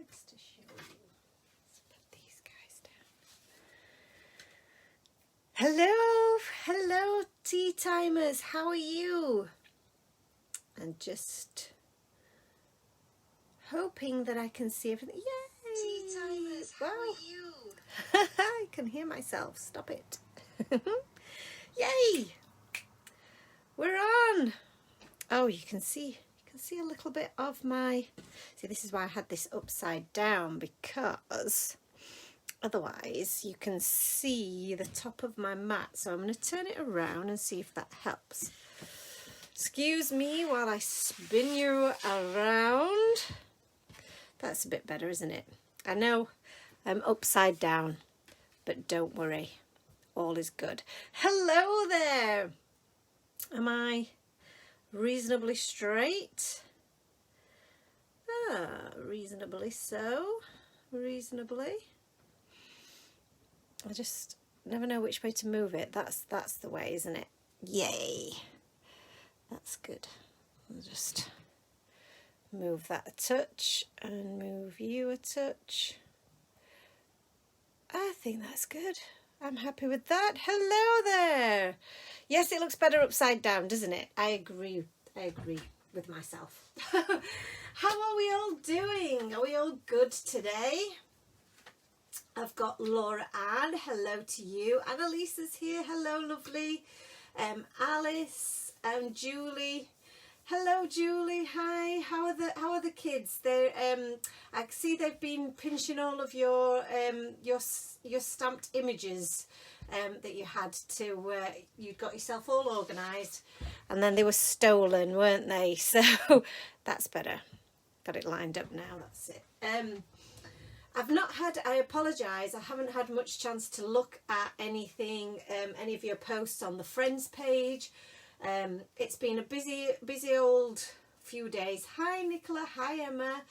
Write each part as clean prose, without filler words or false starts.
cards to show you. Let's put these guys down. Hello, hello tea timers, how are you? And just hoping that I can see everything. Yay! Tea timers, how are you? I can hear myself, stop it. Yay! We're on. Oh, you can see a little bit of my, see, this is why I had this upside down, because otherwise you can see the top of my mat. So I'm going to turn it around and see if that helps. Excuse me while I spin you around. That's a bit better, isn't it? I know I'm upside down, but don't worry, all is good. Hello there. Am I reasonably straight? Reasonably so. Reasonably. I just never know which way to move it. That's the way, isn't it? Yay. That's good. I'll just move that a touch and move you a touch. I think that's good. I'm happy with that. Hello there. Yes, it looks better upside down, doesn't it? I agree with myself. How are we all doing? Are we all good today? I've got Laura Ann. Hello to you. Annalisa's here. Hello, lovely. Alice and Julie. Hello, Julie. Hi. How are the kids? They I see they've been pinching all of your stamped images that you had to. You got yourself all organised, and then they were stolen, weren't they? So that's better. Got it lined up now. That's it. I've not had. I apologise. I haven't had much chance to look at anything. Any of your posts on the Friends page. It's been a busy old few days. Hi Nicola, hi Emma.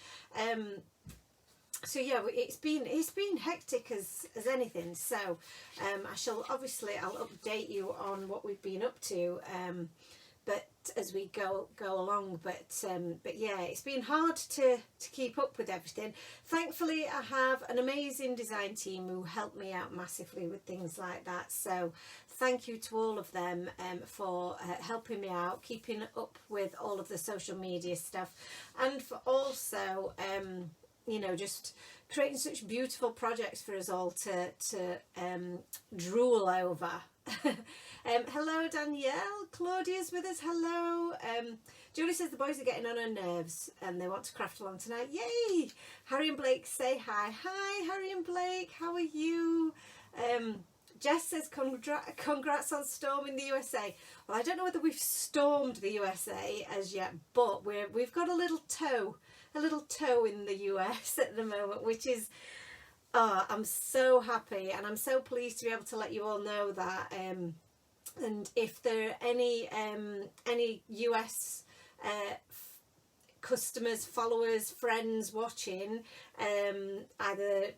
So yeah, it's been hectic as anything. So I'll update you on what we've been up to. But as we go along, but yeah, it's been hard to keep up with everything. Thankfully, I have an amazing design team who help me out massively with things like that. So thank you to all of them for helping me out, keeping up with all of the social media stuff, and for also you know, just creating such beautiful projects for us all to drool over. Hello Danielle, Claudia's with us. Hello. Julie says the boys are getting on her nerves and they want to craft along tonight. Yay! Harry and Blake say hi. Hi Harry and Blake, how are you? Jess says congrats on storming the USA. Well, I don't know whether we've stormed the USA as yet, but we've got a little toe in the US at the moment, which is, I'm so happy and I'm so pleased to be able to let you all know that. And if there are any US customers, followers, friends watching, either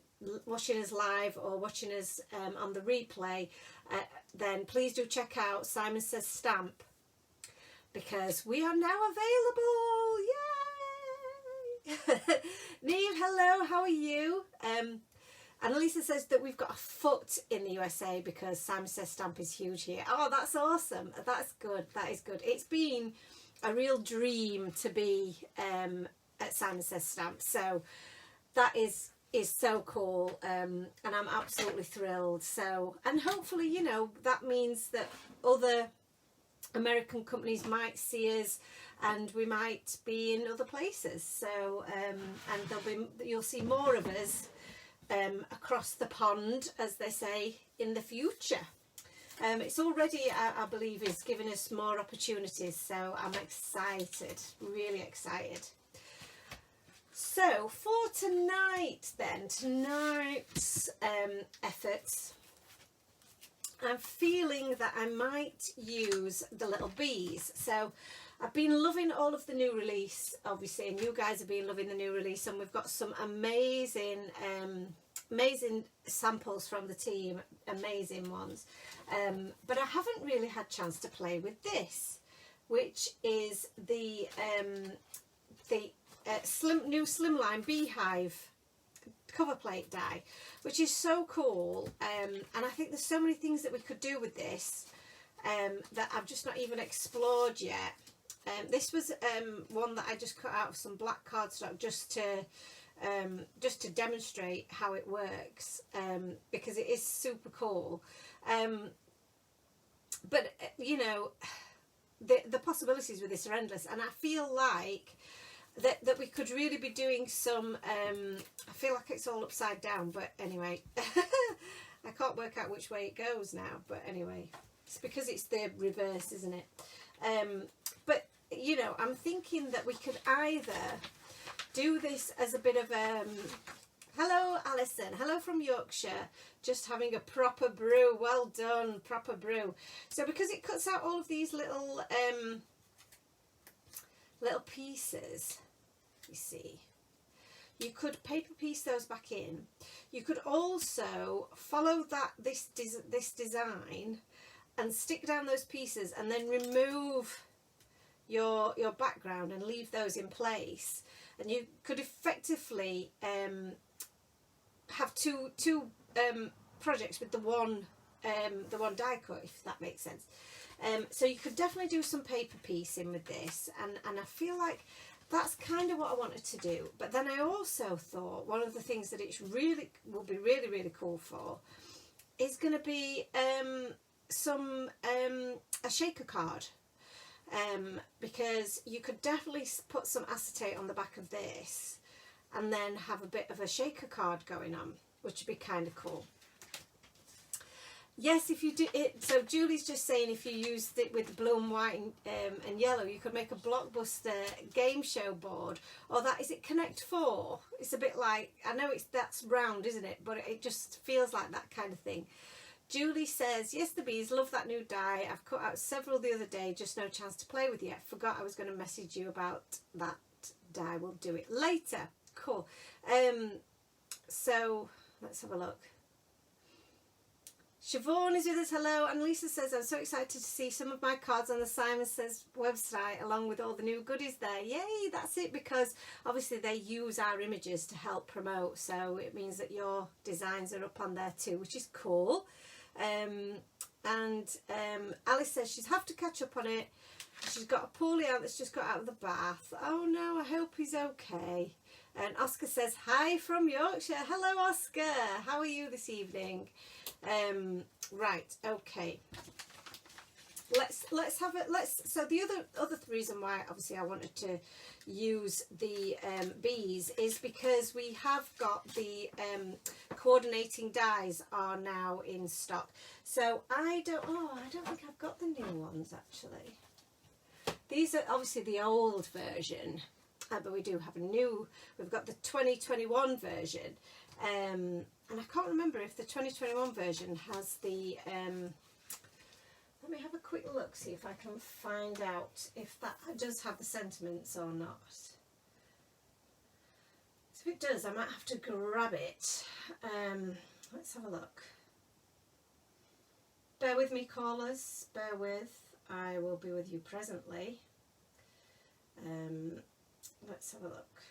watching us live or watching us on the replay, then please do check out Simon Says Stamp, because we are now available. Yay! Neve, hello, how are you? Annalisa says that we've got a foot in the USA because Simon Says Stamp is huge here. Oh, that's awesome. That's good. That is good. It's been a real dream to be at Simon Says Stamp. So that is so cool. And I'm absolutely thrilled. So, and hopefully, you know, that means that other American companies might see us and we might be in other places. So, and you'll see more of us across the pond, as they say, in the future. It's already, I believe, is giving us more opportunities, so I'm excited, really excited. So for tonight's efforts, I'm feeling that I might use the little bees. So I've been loving all of the new release, obviously, and you guys have been loving the new release, and we've got some amazing samples from the team, amazing ones. But I haven't really had a chance to play with this, which is the new Slimline beehive cover plate die, which is so cool. And I think there's so many things that we could do with this that I've just not even explored yet. This was one that I just cut out of some black cardstock just to demonstrate how it works, because it is super cool. But you know, the possibilities with this are endless, and I feel like that we could really be doing some I feel like it's all upside down, but anyway. I can't work out which way it goes now, but anyway, it's because it's the reverse, isn't it? But you know, I'm thinking that we could either do this as a bit of hello Alison, hello from Yorkshire, just having a proper brew, well done, proper brew. So because it cuts out all of these little little pieces, you see, you could paper piece those back in. You could also follow this design and stick down those pieces and then remove your background and leave those in place, and you could effectively have two projects with the one die cut, if that makes sense. So you could definitely do some paper piecing with this, and I feel like that's kind of what I wanted to do. But then I also thought one of the things that it's really will be really cool for is going to be a shaker card, because you could definitely put some acetate on the back of this and then have a bit of a shaker card going on, which would be kind of cool. Yes, if you do it. So Julie's just saying if you used it with blue and white and yellow, you could make a blockbuster game show board. Or that, is it Connect 4? It's a bit like, I know that's round, isn't it? But it just feels like that kind of thing. Julie says, yes, the bees, love that new die. I've cut out several the other day, just no chance to play with yet. Forgot I was going to message you about that die. We'll do it later. Cool. So let's have a look. Siobhan is with us, hello, and Lisa says, I'm so excited to see some of my cards on the Simon Says website along with all the new goodies there. Yay, that's it, because obviously they use our images to help promote, so it means that your designs are up on there too, which is cool. Alice says she's have to catch up on it. She's got a poorly aunt that's just got out of the bath. Oh no, I hope he's okay. And Oscar says, hi from Yorkshire. Hello, Oscar. How are you this evening? Right, okay. Let's have it. So the other reason why obviously I wanted to use the bees is because we have got the coordinating dies are now in stock. So I don't think I've got the new ones actually. These are obviously the old version. But we do have we've got the 2021 version, and I can't remember if the 2021 version has the, let me have a quick look, see if I can find out if that does have the sentiments or not. So if it does, I might have to grab it. Let's have a look. Bear with me, callers, bear with, I will be with you presently. Let's have a look.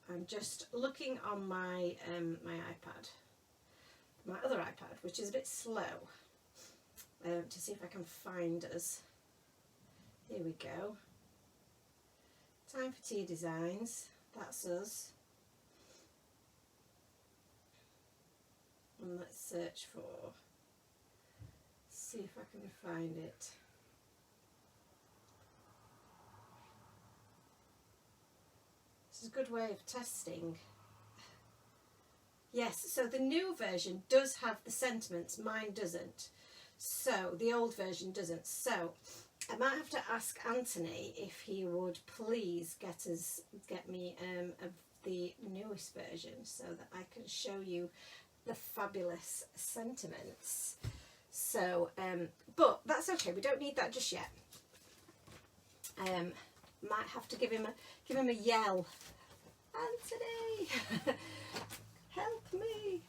I'm just looking on my my iPad, my other iPad, which is a bit slow, to see if I can find us. Here we go. Time for Tea Designs. That's us. And let's search for. See if I can find it. This is a good way of testing. Yes, so the new version does have the sentiments, mine doesn't. So the old version doesn't. So I might have to ask Anthony if he would please get me the newest version so that I can show you the fabulous sentiments. So, but that's okay. We don't need that just yet. Might have to give him a yell. Anthony, help me.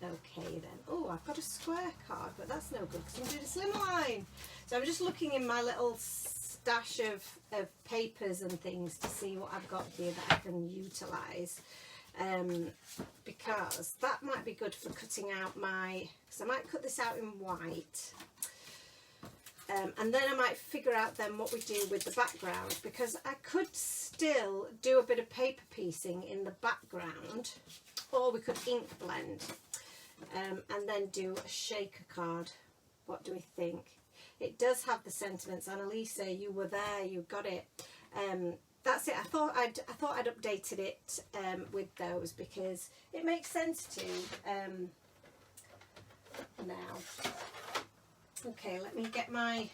Okay then. Oh, I've got a square card, but that's no good because I'm doing a slimline. So I'm just looking in my little stash of papers and things to see what I've got here that I can utilise, because that might be good for cutting out my, because I might cut this out in white, and then I might figure out then what we do with the background, because I could still do a bit of paper piecing in the background, or we could ink blend, and then do a shaker card. What do we think? It does have the sentiments. Annalisa, you were there, you got it. That's it. I thought I'd updated it with those, because it makes sense to now. Okay, let me get my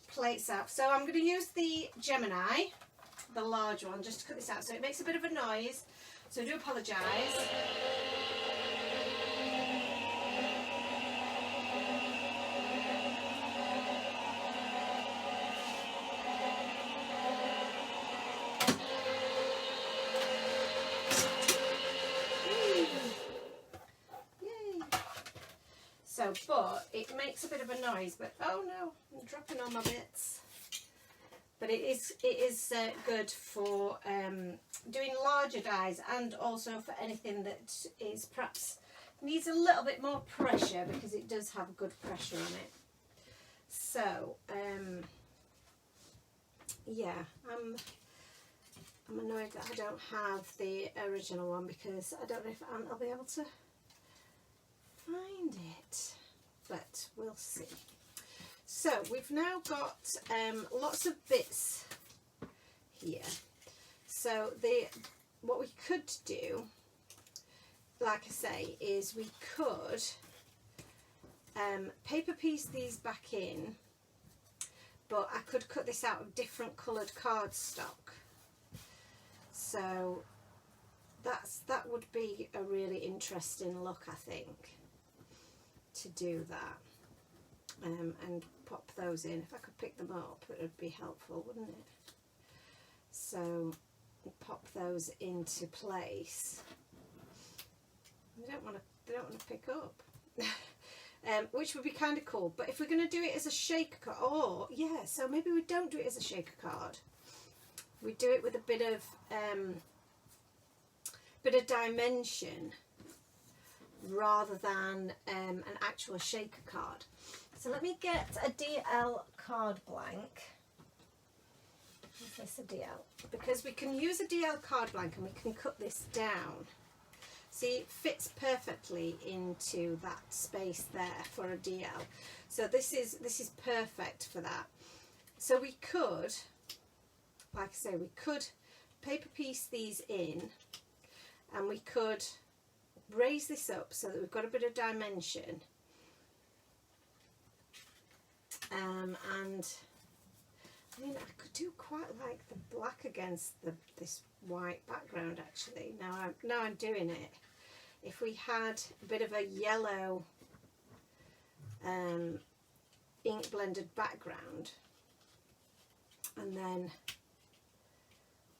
plates out. So I'm going to use the Gemini, the large one, just to cut this out. So it makes a bit of a noise, so I do apologise. So, but it makes a bit of a noise, but oh no, I'm dropping all my bits. But it is good for doing larger dies, and also for anything that is perhaps needs a little bit more pressure, because it does have good pressure on it. So, yeah, I'm annoyed that I don't have the original one, because I don't know if I'll be able to find it, but we'll see. So we've now got lots of bits here. So what we could do, like I say, is we could paper piece these back in, but I could cut this out of different coloured cardstock. So that would be a really interesting look, I think, to do that, and pop those in. If I could pick them up, it would be helpful, wouldn't it? So pop those into place. They don't want to pick up. Which would be kind of cool. But if we're going to do it as a shaker card, oh yeah, so maybe we don't do it as a shaker card. We do it with a bit of dimension, rather than an actual shaker card. So let me get a DL card blank. Is this a DL? Because we can use a DL card blank and we can cut this down. See, it fits perfectly into that space there for a DL. So this is perfect for that. So we could, like I say, we could paper piece these in, and we could raise this up so that we've got a bit of dimension, and I mean, I could do quite like the black against this white background, actually. Now I'm doing it. If we had a bit of a yellow ink blended background, and then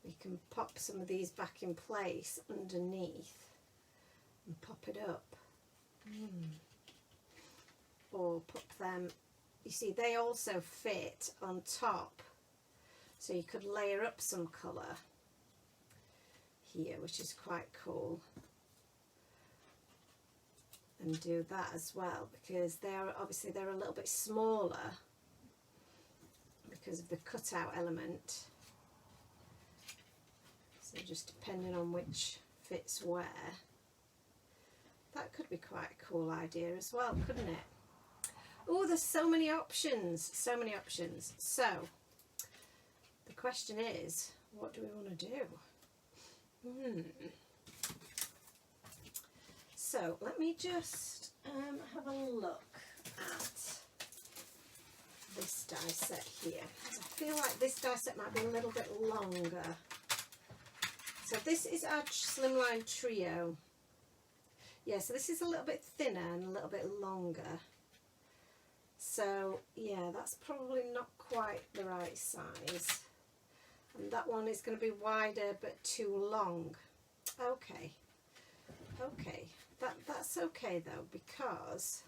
we can pop some of these back in place underneath and pop it up, or pop them, you see, they also fit on top, so you could layer up some colour here, which is quite cool, and do that as well, because they're obviously a little bit smaller because of the cutout element, so just depending on which fits where. That could be quite a cool idea as well, couldn't it? Oh, there's so many options, so many options. So the question is, what do we want to do? So let me just have a look at this die set here. I feel like this die set might be a little bit longer. So this is our Slimline Trio. Yeah, so this is a little bit thinner and a little bit longer. So yeah, that's probably not quite the right size. And that one is going to be wider but too long. Okay. Okay. That's okay though, because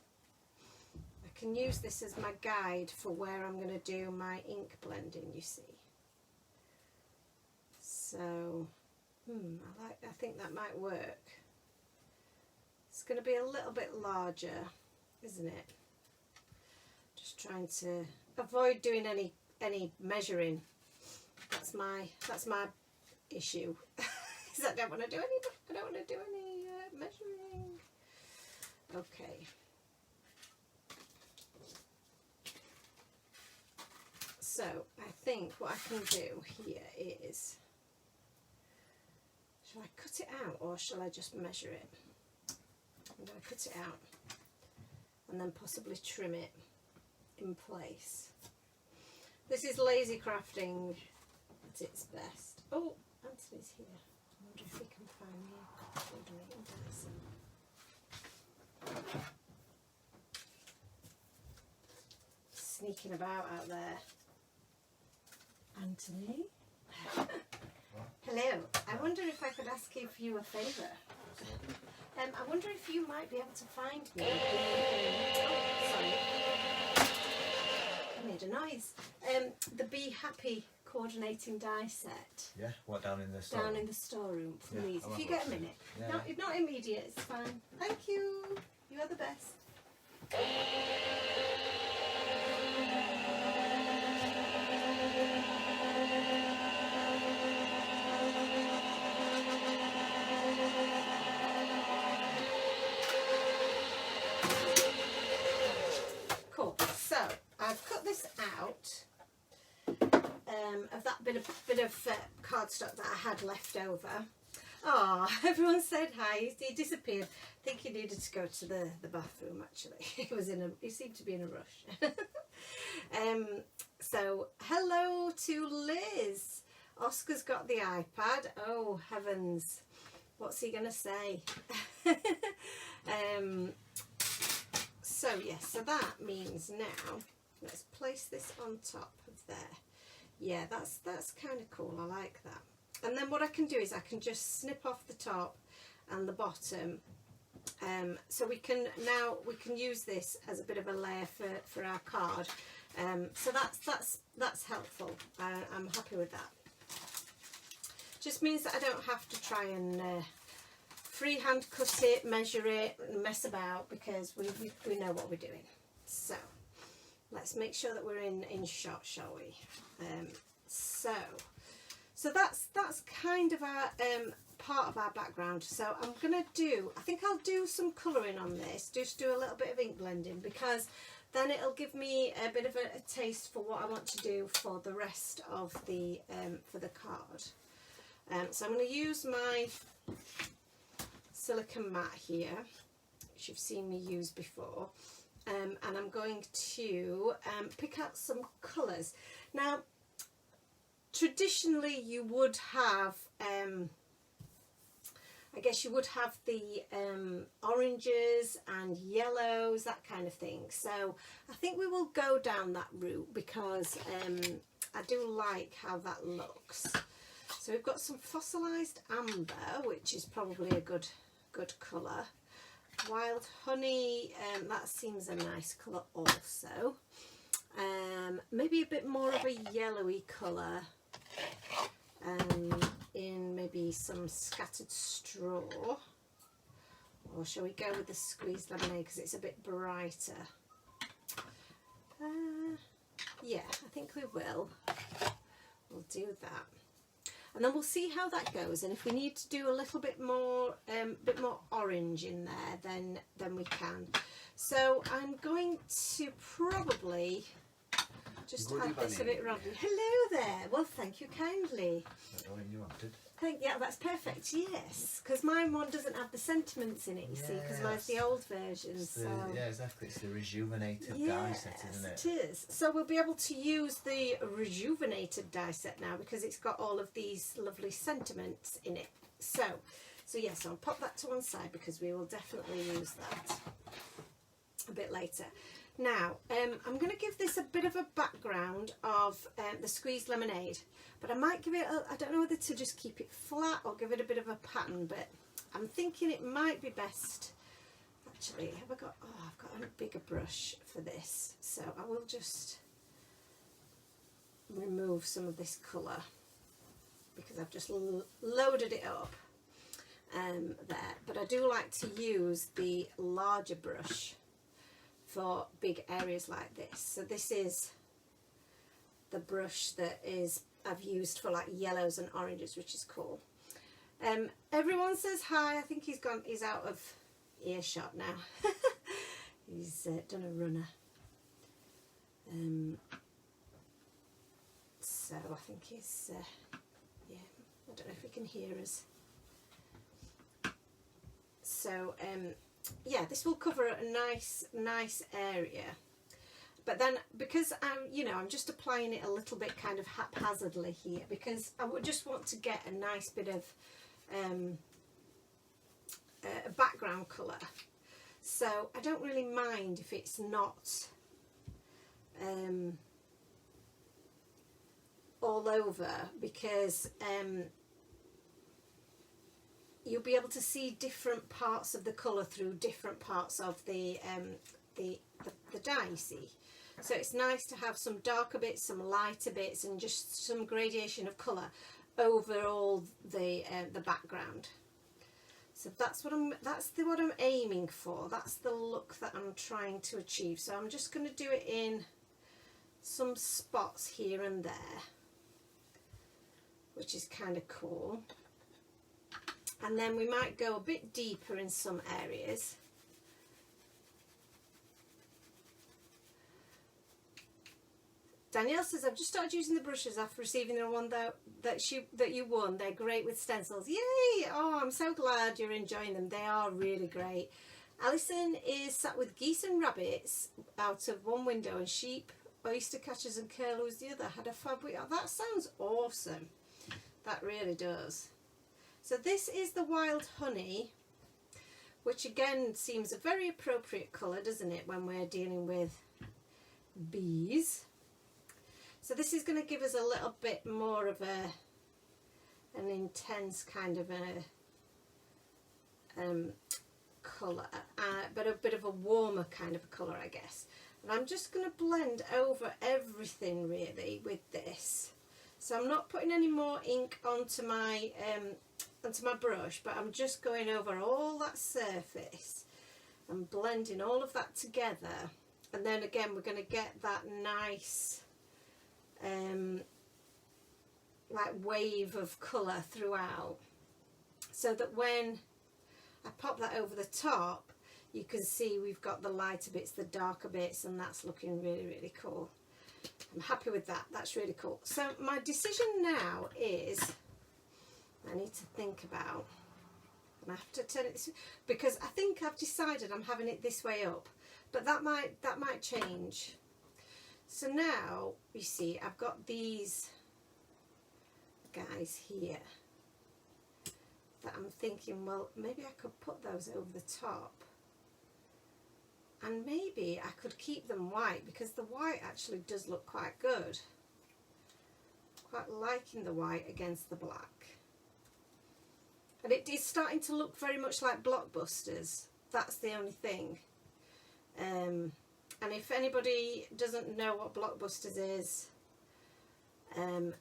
can use this as my guide for where I'm going to do my ink blending, you see. So, I think that might work. It's going to be a little bit larger, isn't it? Just trying to avoid doing any measuring. That's my issue. Because I don't want to do any measuring. Okay. So I think what I can do here is, shall I cut it out or shall I just measure it? I'm going to cut it out and then possibly trim it in place. This is lazy crafting at its best. Oh, Anthony's here. I wonder if he can find me a coordinating dice. Sneaking about out there. Anthony? Hello. I wonder if I could ask you a favour. I wonder if you might be able to find me. Oh, sorry. I made a noise. The Be Happy coordinating die set. Yeah, what, down in the store? Down in the storeroom, please. Yeah, if you get a minute. Yeah. Not immediate, it's fine. Thank you. You are the best. Cool. So I've cut this out of that bit of cardstock that I had left over. Oh, everyone said hi. He disappeared. I think he needed to go to the bathroom. Actually, he seemed to be in a rush. So hello to Liz. Oscar's got the iPad. Oh heavens, what's he gonna say? So yes, so that means now let's place this on top of there. Yeah, that's kind of cool. I like that. And then what I can do is I can just snip off the top and the bottom. So we can use this as a bit of a layer for our card. So that's helpful. I'm happy with that. Just means that I don't have to try and freehand cut it, measure it, and mess about, because we know what we're doing. So let's make sure that we're in shot, shall we? So that's kind of our part of our background. So I'm gonna I think I'll do some colouring on this, just do a little bit of ink blending, because then it'll give me a bit of a taste for what I want to do for the rest of the for the card. So I'm going to use my silicone mat here, which you've seen me use before, and I'm going to pick out some colours. Now traditionally you would have I guess you would have the oranges and yellows, that kind of thing. So I think we will go down that route, because I do like how that looks. So we've got some fossilised amber, which is probably a good colour. Wild honey, that seems a nice colour also. Maybe a bit more of a yellowy colour. In maybe some scattered straw, or shall we go with the squeezed lemonade because it's a bit brighter? Yeah, I think we will. We'll do that, and then we'll see how that goes. And if we need to do a little bit more orange in there, then we can. So I'm going to probably just add this a bit randomly. Hello there. Well, thank you kindly. You wanted. Yeah, that's perfect. Yes, because mine one doesn't have the sentiments in it. You see, because mine's the old version. Yeah, exactly. It's the rejuvenated die set, isn't it? It is. So we'll be able to use the rejuvenated die set now, because it's got all of these lovely sentiments in it. So yes, I'll pop that to one side, because we will definitely use that a bit later. Now, I'm going to give this a bit of a background of the squeezed lemonade, but I might give it, I don't know whether to just keep it flat or give it a bit of a pattern, but I'm thinking it might be best actually, have I got, oh, I've got a bigger brush for this, so I will just remove some of this colour because I've just loaded it up there. But I do like to use the larger brush for big areas like this. So this is the brush that I've used for like yellows and oranges, which is cool. Everyone says hi. I think he's out of earshot now. He's done a runner. So I think he's, yeah, I don't know if he can hear us. So yeah, this will cover a nice area. But then, because I'm just applying it a little bit kind of haphazardly here, because I would just want to get a nice bit of a background colour. So I don't really mind if it's not all over, because you'll be able to see different parts of the colour through different parts of the dye, you see. So it's nice to have some darker bits, some lighter bits, and just some gradation of colour over all the background. So that's what I'm aiming for. That's the look that I'm trying to achieve. So I'm just going to do it in some spots here and there, which is kind of cool. And then we might go a bit deeper in some areas. Danielle says, I've just started using the brushes after receiving the one that you won. They're great with stencils. Yay! Oh, I'm so glad you're enjoying them. They are really great. Alison is sat with geese and rabbits out of one window and sheep, oyster catchers and curlews the other. Had a fab week. Oh, that sounds awesome. That really does. So this is the wild honey, which again seems a very appropriate colour, doesn't it, when we're dealing with bees. So this is going to give us a little bit more of an intense kind of a colour, but a bit of a warmer kind of a colour, I guess. And I'm just going to blend over everything really with this. So I'm not putting any more ink onto my brush, but I'm just going over all that surface and blending all of that together. And then again, we're going to get that nice like wave of colour throughout, so that when I pop that over the top, you can see we've got the lighter bits, the darker bits, and that's looking really, really cool. I'm happy with that. That's really cool. So my decision now is, I need to think about, and I have to turn it this way, because I think I've decided I'm having it this way up, but that might change. So now you see I've got these guys here that I'm thinking, well, maybe I could put those over the top, and maybe I could keep them white, because the white actually does look quite good. Quite liking the white against the black, and it is starting to look very much like Blockbusters. That's the only thing. And if anybody doesn't know what Blockbusters is,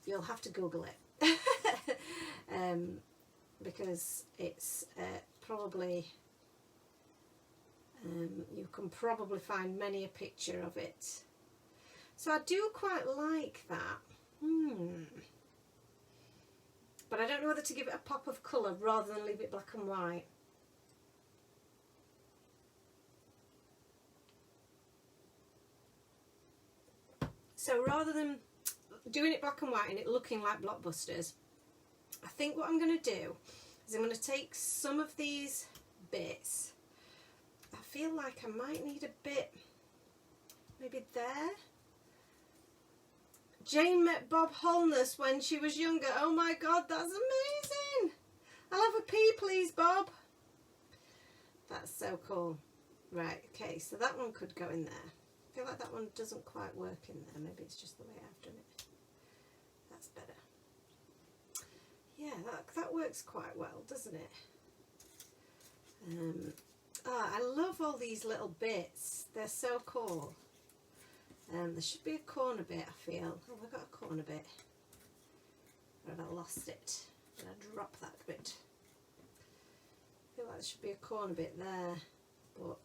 you'll have to Google it. Because it's probably, you can probably find many a picture of it. So I do quite like that. But I don't know whether to give it a pop of colour rather than leave it black and white. So rather than doing it black and white and it looking like Blockbusters, I think what I'm going to do is I'm going to take some of these bits. I feel like I might need a bit, maybe there. Jane met Bob Holness when she was younger. Oh my God, that's amazing. I'll have a pee, please, Bob. That's so cool. Right, okay, so that one could go in there. I feel like that one doesn't quite work in there. Maybe it's just the way I've done it. That's better. Yeah, that works quite well, doesn't it? Oh, I love all these little bits. They're so cool. There should be a corner bit, I feel. Oh, I've got a corner bit. Or have I lost it? Did I drop that bit? I feel like there should be a corner bit there, but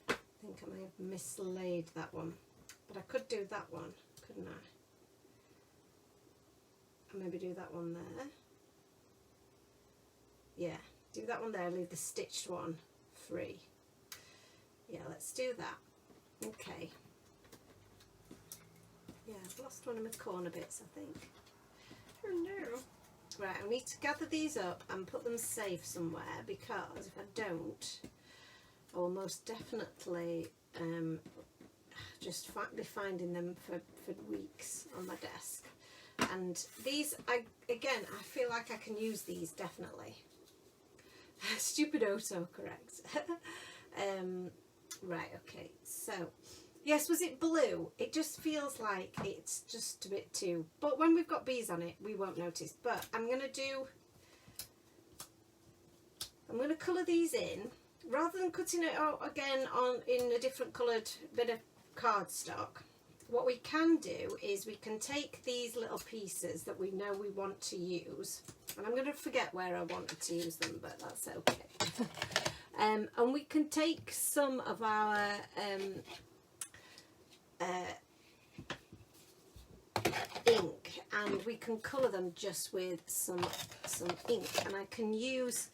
I think I may have mislaid that one. But I could do that one, couldn't I? And maybe do that one there. Yeah, do that one there, leave the stitched one free. Yeah, let's do that. Okay. Yeah, I've lost one of my corner bits, I think. Oh no. Right, I need to gather these up and put them safe somewhere, because if I don't, I will most definitely just be finding them for weeks on my desk. And these, I feel like I can use these definitely. Stupid autocorrect. Right, okay, so yes, was it blue? It just feels like it's just a bit too, but when we've got bees on it we won't notice. But I'm going to colour these in rather than cutting it out again in a different coloured bit of cardstock. What we can do is we can take these little pieces that we know we want to use, and I'm going to forget where I wanted to use them, but that's okay. And we can take some of our ink, and we can colour them just with some ink, and I can use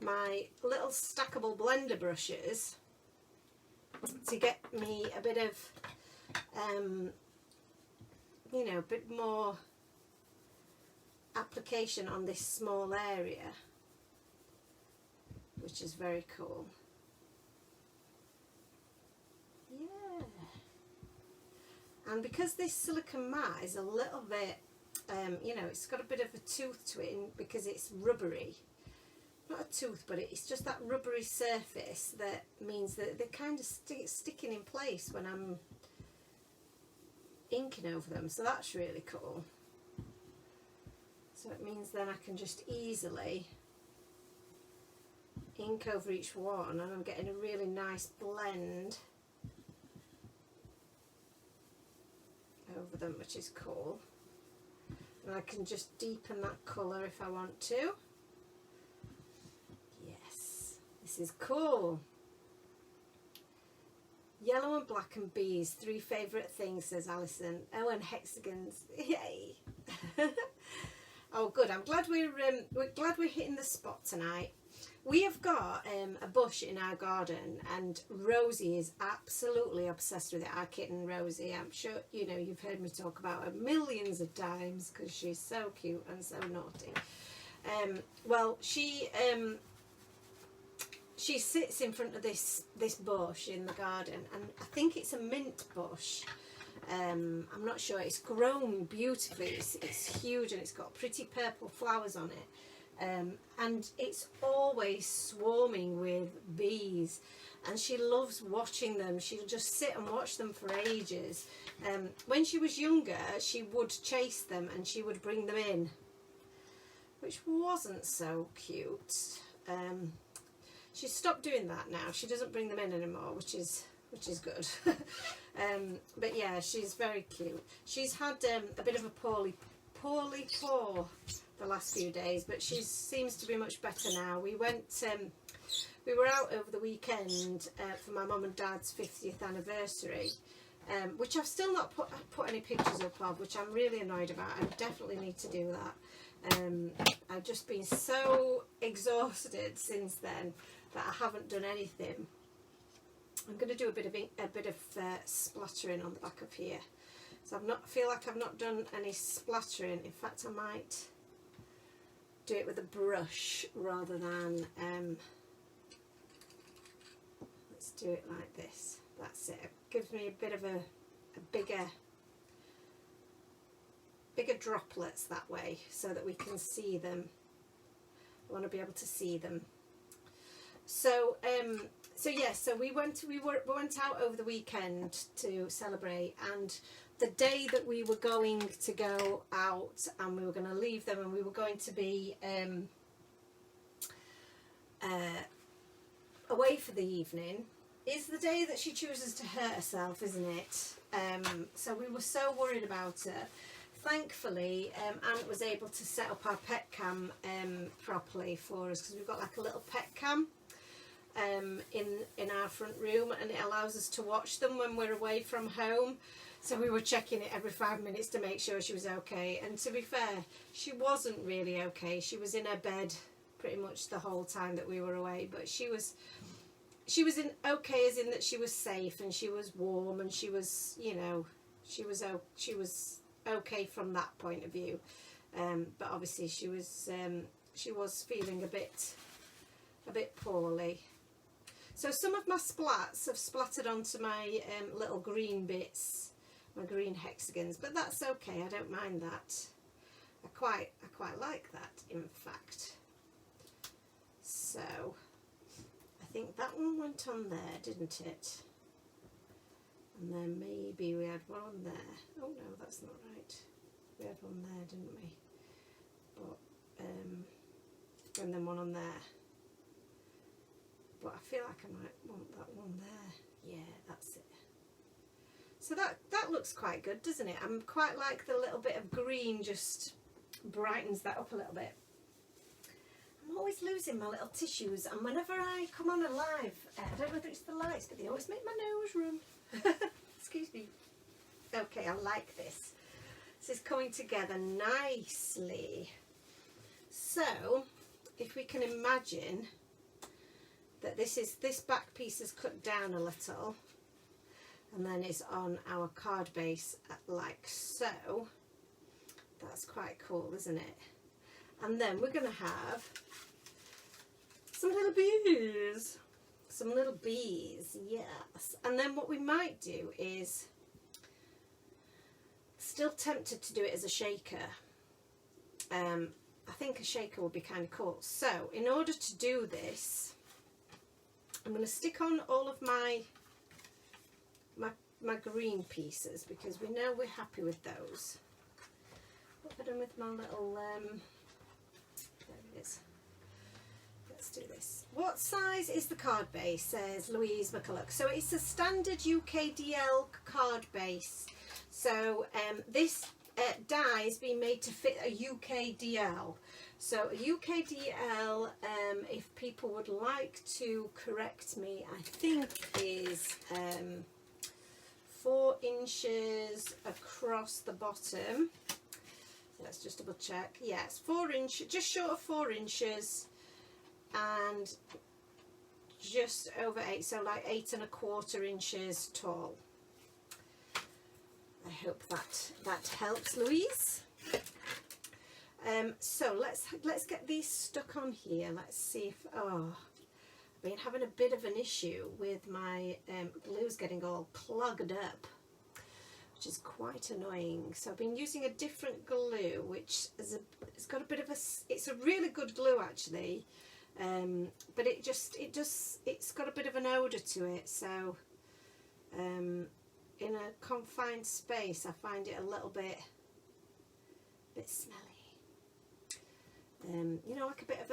my little stackable blender brushes to get me a bit of you know, a bit more application on this small area, which is very cool. Yeah. And because this silicone mat is a little bit, you know, it's got a bit of a tooth to it because it's rubbery. Not a tooth, but it's just that rubbery surface that means that they're kind of sticking in place when I'm inking over them, so that's really cool. So it means then I can just easily ink over each one, and I'm getting a really nice blend over them, which is cool. And I can just deepen that colour if I want to. Yes, this is cool. Yellow and black and bees, 3 favourite things, says Alison. Oh, and hexagons, yay! Oh, good. I'm glad we're hitting the spot tonight. We have got a bush in our garden, and Rosie is absolutely obsessed with it. Our kitten Rosie. I'm sure you know, you've heard me talk about her millions of times because she's so cute and so naughty. Well, she sits in front of this bush in the garden, and I think it's a mint bush. I'm not sure. It's grown beautifully. It's huge, and it's got pretty purple flowers on it, and it's always swarming with bees, and she loves watching them. She'll just sit and watch them for ages. When she was younger, she would chase them and she would bring them in, which wasn't so cute. She's stopped doing that now. She doesn't bring them in anymore, which is good. But yeah, she's very cute. She's had a bit of a poorly paw the last few days, but she seems to be much better now. We were out over the weekend for my mum and dad's 50th anniversary, which I've still not put any pictures up of, which I'm really annoyed about. I definitely need to do that. I've just been so exhausted since then that I haven't done anything. I'm going to do a bit of splattering on the back of here. So I feel like I've not done any splattering. In fact, I might do it with a brush rather than let's do it like this. That's it. It gives me a bit of a bigger droplets that way, so that we can see them. I want to be able to see them. So yes, so we went out over the weekend to celebrate, and the day that we were going to go out and we were going to leave them, and we were going to be away for the evening is the day that she chooses to hurt herself, isn't it? So we were so worried about her. Thankfully, Aunt was able to set up our pet cam properly for us, because we've got like a little pet cam in our front room, and it allows us to watch them when we're away from home. So we were checking it every 5 minutes to make sure she was okay. And to be fair, she wasn't really okay. She was in her bed pretty much the whole time that we were away, but she was in okay, as in that she was safe and she was warm, and she was, you know, she was okay from that point of view. But obviously she was feeling a bit poorly. So some of my splats have splattered onto my little green bits, my green hexagons, but that's okay. I don't mind that. I quite like that, in fact. So I think that one went on there, didn't it? And then maybe we had one on there. Oh no, that's not right. We had one there, didn't we? But and then one on there. But I feel like I might want that one there. Yeah, that's it. So that looks quite good, doesn't it? I'm quite like the little bit of green just brightens that up a little bit. I'm always losing my little tissues, and whenever I come on a live, I don't know whether it's the lights, but they always make my nose run. Excuse me. Okay, I like this. This is coming together nicely. So, if we can imagine that this back piece is cut down a little, and then is on our card base like so. That's quite cool, isn't it? And then we're going to have some little bees. Some little bees, yes. And then what we might do is, still tempted to do it as a shaker. I think a shaker would be kind of cool. So in order to do this, I'm going to stick on all of my green pieces, because we know we're happy with those. What have I done with my little, there it is. Let's do this. What size is the card base, says Louise McCulloch. So it's a standard UKDL card base. So this die is being made to fit a UKDL. So a UKDL, if people would like to correct me, I think is 4 inches across the bottom. Let's just double check. Yes, 4 inches, just short of 4 inches, and just over 8, so like 8 1/4 inches tall. I hope that helps, Louise. So let's get these stuck on here. Let's see if I've been having a bit of an issue with my glues getting all clogged up, which is quite annoying. So I've been using a different glue, which is it's got a bit of it's a really good glue actually, but it's got a bit of an odour to it. So in a confined space, I find it a little bit smelly. You know, like a bit of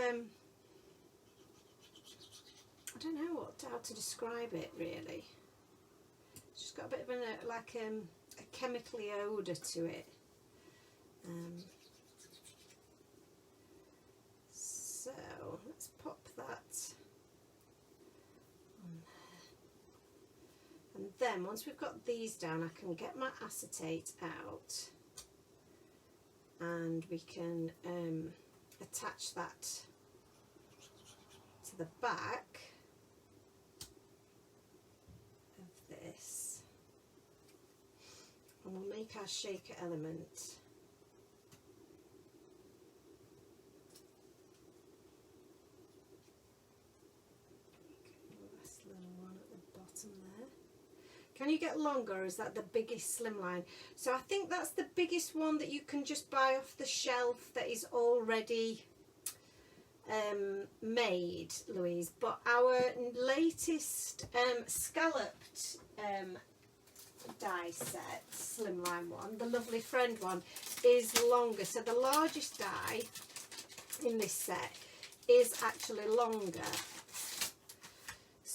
I don't know how to describe it really. It's just got a bit of a chemically odour to it. So let's pop that on there. And then once we've got these down, I can get my acetate out, and we can attach that to the back of this, and we'll make our shaker element. This little one at the bottom there. Can you get longer, or is that the biggest Slimline? So I think that's the biggest one that you can just buy off the shelf that is already made, Louise. But our latest scalloped die set, Slimline one, the Lovely Friend one, is longer. So the largest die in this set is actually longer.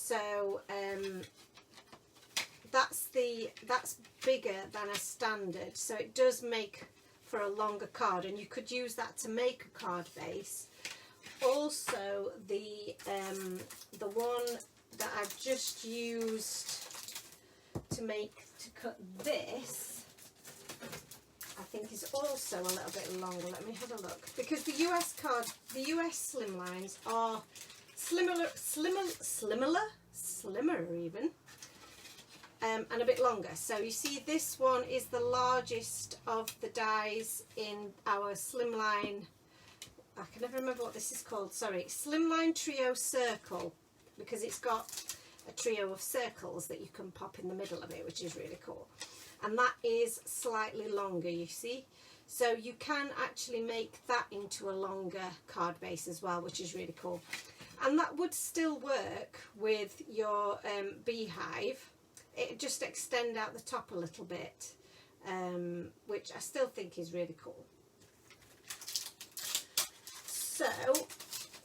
So that's bigger than a standard, so it does make for a longer card, and you could use that to make a card base. Also, the one that I've just used to cut this, I think is also a little bit longer. Let me have a look, because the US Slimlines are slimmer even, and a bit longer. So you see, this one is the largest of the dies in our Slimline. I can never remember what this is called. Sorry, Slimline Trio Circle, because it's got a trio of circles that you can pop in the middle of it, which is really cool. And that is slightly longer, you see. So you can actually make that into a longer card base as well, which is really cool. And that would still work with your beehive. It just extend out the top a little bit, which I still think is really cool. So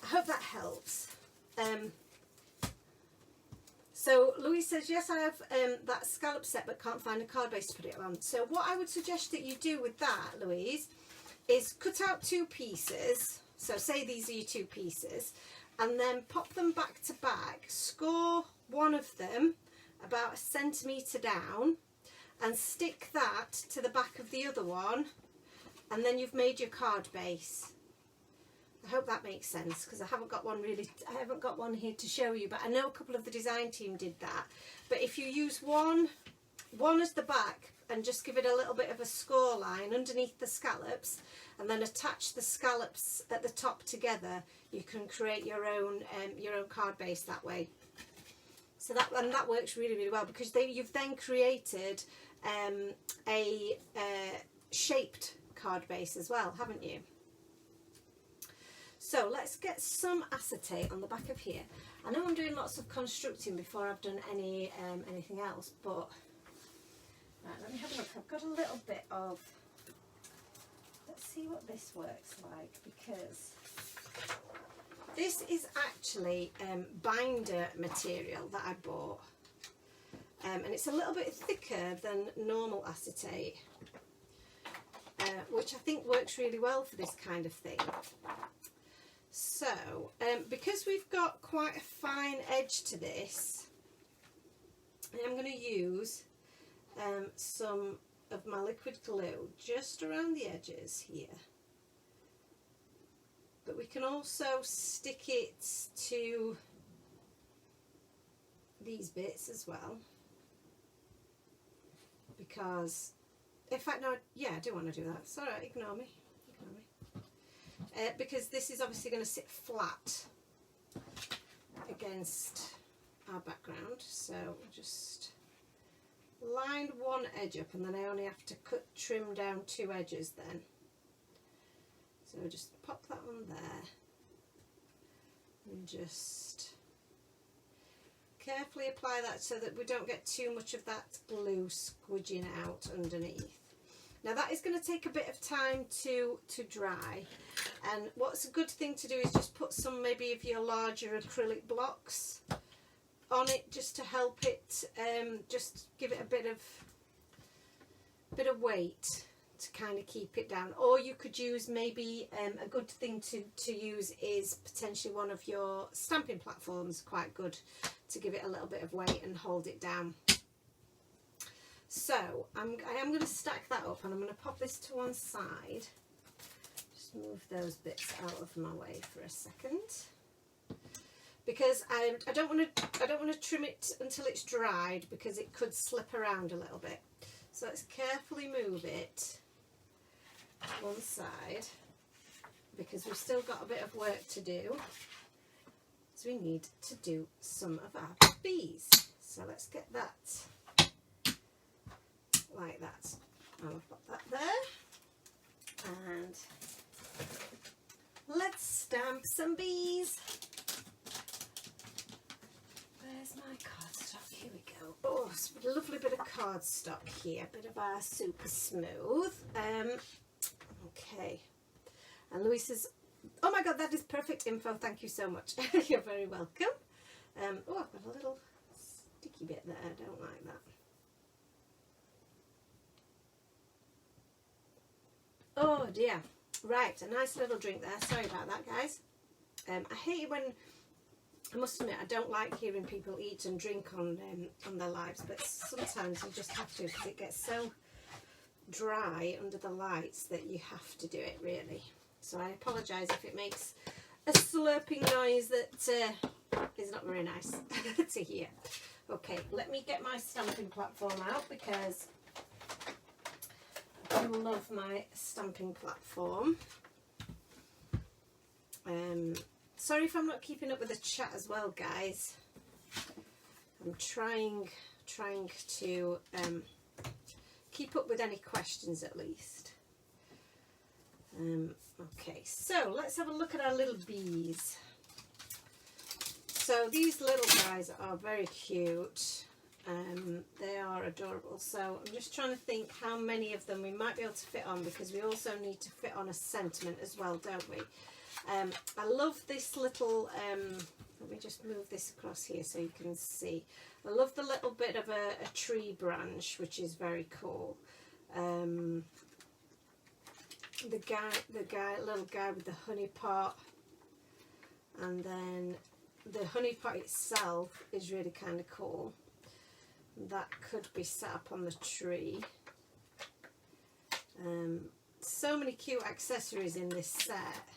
I hope that helps. So Louise says, yes, I have that scallop set but can't find a card base to put it on. So what I would suggest that you do with that, Louise, is cut out 2 pieces. So say these are your 2 pieces, and then pop them back to back, score one of them about 1 centimetre down, and stick that to the back of the other one, and then you've made your card base. I hope that makes sense, because I haven't got one here to show you, but I know a couple of the design team did that. But if you use one as the back and just give it a little bit of a score line underneath the scallops, and then attach the scallops at the top together, you can create your own card base that way. So that works really, really well, because you've then created a shaped card base as well, haven't you? So let's get some acetate on the back of here. I know I'm doing lots of constructing before I've done anything else, but right, let me have a look. I've got a little bit of, let's see what this works like, because this is actually binder material that I bought, and it's a little bit thicker than normal acetate, which I think works really well for this kind of thing. So, because we've got quite a fine edge to this, I'm going to use some of my liquid glue just around the edges here. But we can also stick it to these bits as well, because, in fact, no, yeah, I do want to do that. It's all right, ignore me. Because this is obviously going to sit flat against our background, so just line one edge up, and then I only have to trim down 2 edges then. So just pop that on there and just carefully apply that so that we don't get too much of that glue squidging out underneath. Now that is going to take a bit of time to dry, and what's a good thing to do is just put some maybe of your larger acrylic blocks on it, just to help it, just give it a bit of weight to kind of keep it down. Or you could use maybe a good thing to use is potentially one of your stamping platforms, quite good to give it a little bit of weight and hold it down. So I am going to stack that up, and I'm going to pop this to one side. Just move those bits out of my way for a second, because I don't want to trim it until it's dried, because it could slip around a little bit. So let's carefully move it to one side, because we've still got a bit of work to do. So we need to do some of our bees. So let's get that like that. I'll pop that there, and let's stamp some bees. Where's my cardstock? Here we go. Oh, it's a lovely bit of cardstock here, a bit of our super smooth. Okay, and Louise says, oh my god, that is perfect info, thank you so much. You're very welcome. Oh, I've got a little sticky bit there. I don't like that. Oh dear. Right, a nice little drink there. Sorry about that, guys. I hate it when, I must admit, I don't like hearing people eat and drink on their lives, but sometimes you just have to, because it gets so dry under the lights that you have to do it, really. So I apologise if it makes a slurping noise that is not very nice to hear. Okay, let me get my stamping platform out, because I love my stamping platform. Sorry if I'm not keeping up with the chat as well, guys. I'm trying to keep up with any questions at least. Okay, so let's have a look at our little bees. So these little guys are very cute. They are adorable. So I'm just trying to think how many of them we might be able to fit on, because we also need to fit on a sentiment as well, don't we? I love this little, let me just move this across here so you can see. I love the little bit of a tree branch, which is very cool. The little guy with the honey pot, and then the honey pot itself is really kind of cool. That could be set up on the tree. So many cute accessories in this set,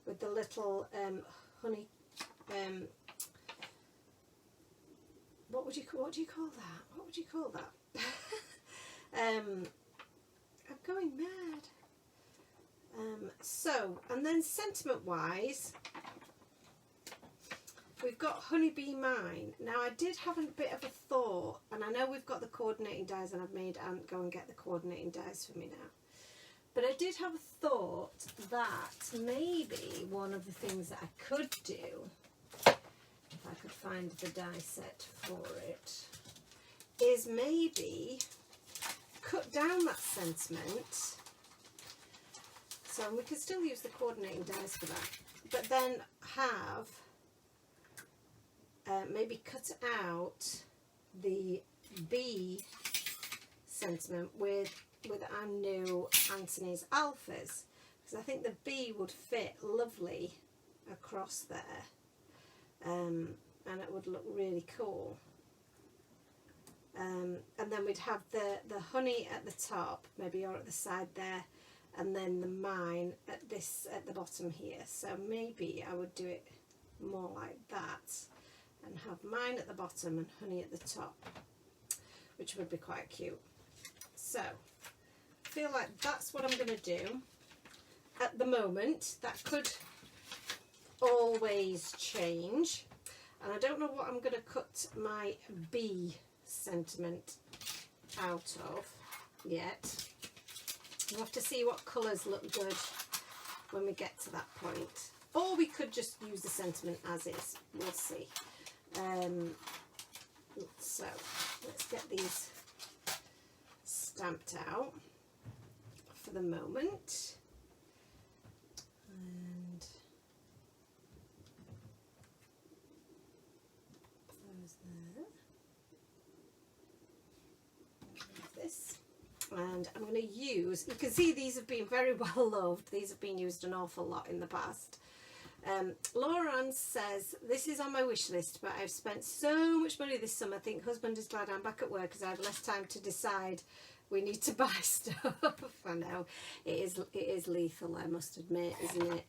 with the little honey. What do you call that? What would you call that? I'm going mad. So, and then sentiment wise, we've got Honeybee Mine. Now I did have a bit of a thought, and I know we've got the coordinating dies, and I've made Ant go and get the coordinating dies for me now. But I did have a thought that maybe one of the things that I could do, if I could find the die set for it, is maybe cut down that sentiment. So we can still use the coordinating dies for that, but then have maybe cut out the B sentiment with our new Anthony's alphas, because I think the B would fit lovely across there, and it would look really cool. And then we'd have the honey at the top, maybe, or at the side there, and then the mine at the bottom here. So maybe I would do it more like that, and have mine at the bottom and honey at the top, which would be quite cute. So I feel like that's what I'm going to do at the moment. That could always change, and I don't know what I'm going to cut my B sentiment out of yet. We'll have to see what colours look good when we get to that point, or we could just use the sentiment as is. We'll see. So let's get these stamped out for the moment, and close there. Like this. And I'm going to use, you can see these have been very well loved. These have been used an awful lot in the past. Laura Ann says, this is on my wish list, but I've spent so much money this summer. I think husband is glad I'm back at work, because I have less time to decide. We need to buy stuff. I know, it is lethal, I must admit, isn't it?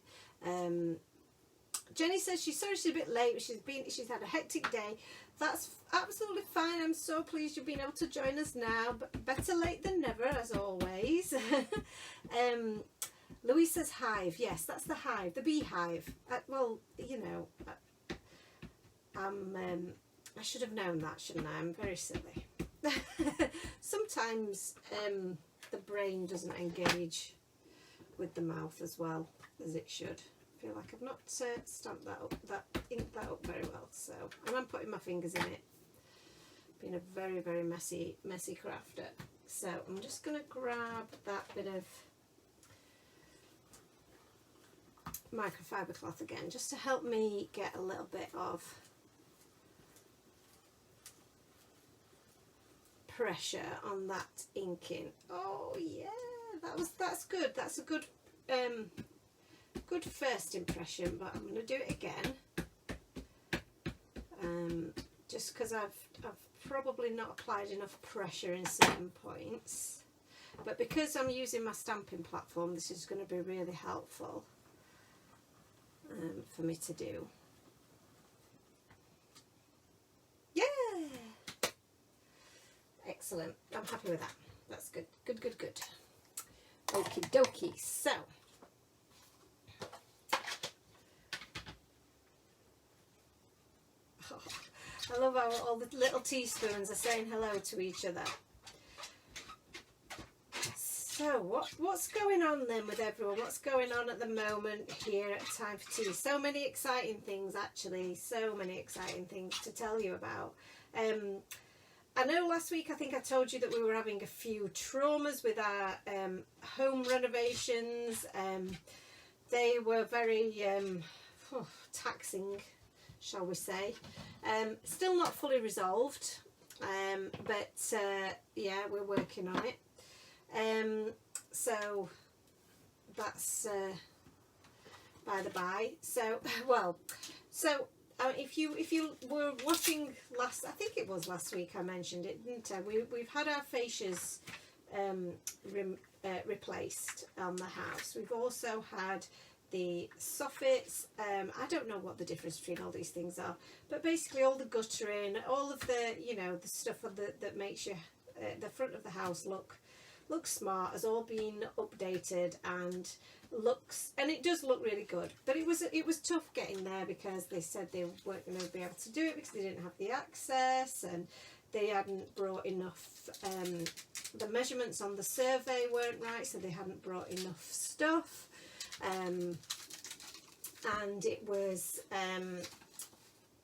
Jenny says she's sorry she's a bit late. She's had a hectic day. That's absolutely fine. I'm so pleased you've been able to join us now, but better late than never, as always. Louise says hive. Yes, that's the hive, the beehive. Well, you know, I should have known that, shouldn't I? I'm very silly. Sometimes the brain doesn't engage with the mouth as well as it should. I feel like I've not stamped that up, inked that up very well. So, and I'm putting my fingers in it. Been a very, very messy crafter. So I'm just going to grab that bit of microfiber cloth again, just to help me get a little bit of pressure on that inking. Oh yeah, that's good. That's a good good first impression, but I'm going to do it again. Just because I've probably not applied enough pressure in certain points, but because I'm using my stamping platform, this is going to be really helpful for me to do. Yeah, excellent. I'm happy with that. That's good. Good, good, good. Okie dokie. So I love how all the little teaspoons are saying hello to each other. So what's going on then with everyone? What's going on at the moment here at Time for Tea? So many exciting things, actually. So many exciting things to tell you about. I know last week I think I told you that we were having a few traumas with our home renovations. They were very taxing, shall we say. Still not fully resolved, but yeah, we're working on it. So that's by the by. So if you were watching I think it was last week I mentioned it, didn't I? We've had our fascias replaced on the house. We've also had the soffits. I don't know what the difference between all these things are, but basically all the guttering, all of the, you know, the stuff that makes you the front of the house look smart has all been updated, and it does look really good. But it was tough getting there because they said they weren't going to be able to do it because they didn't have the access, and they hadn't brought enough, the measurements on the survey weren't right, so they hadn't brought enough stuff. And it was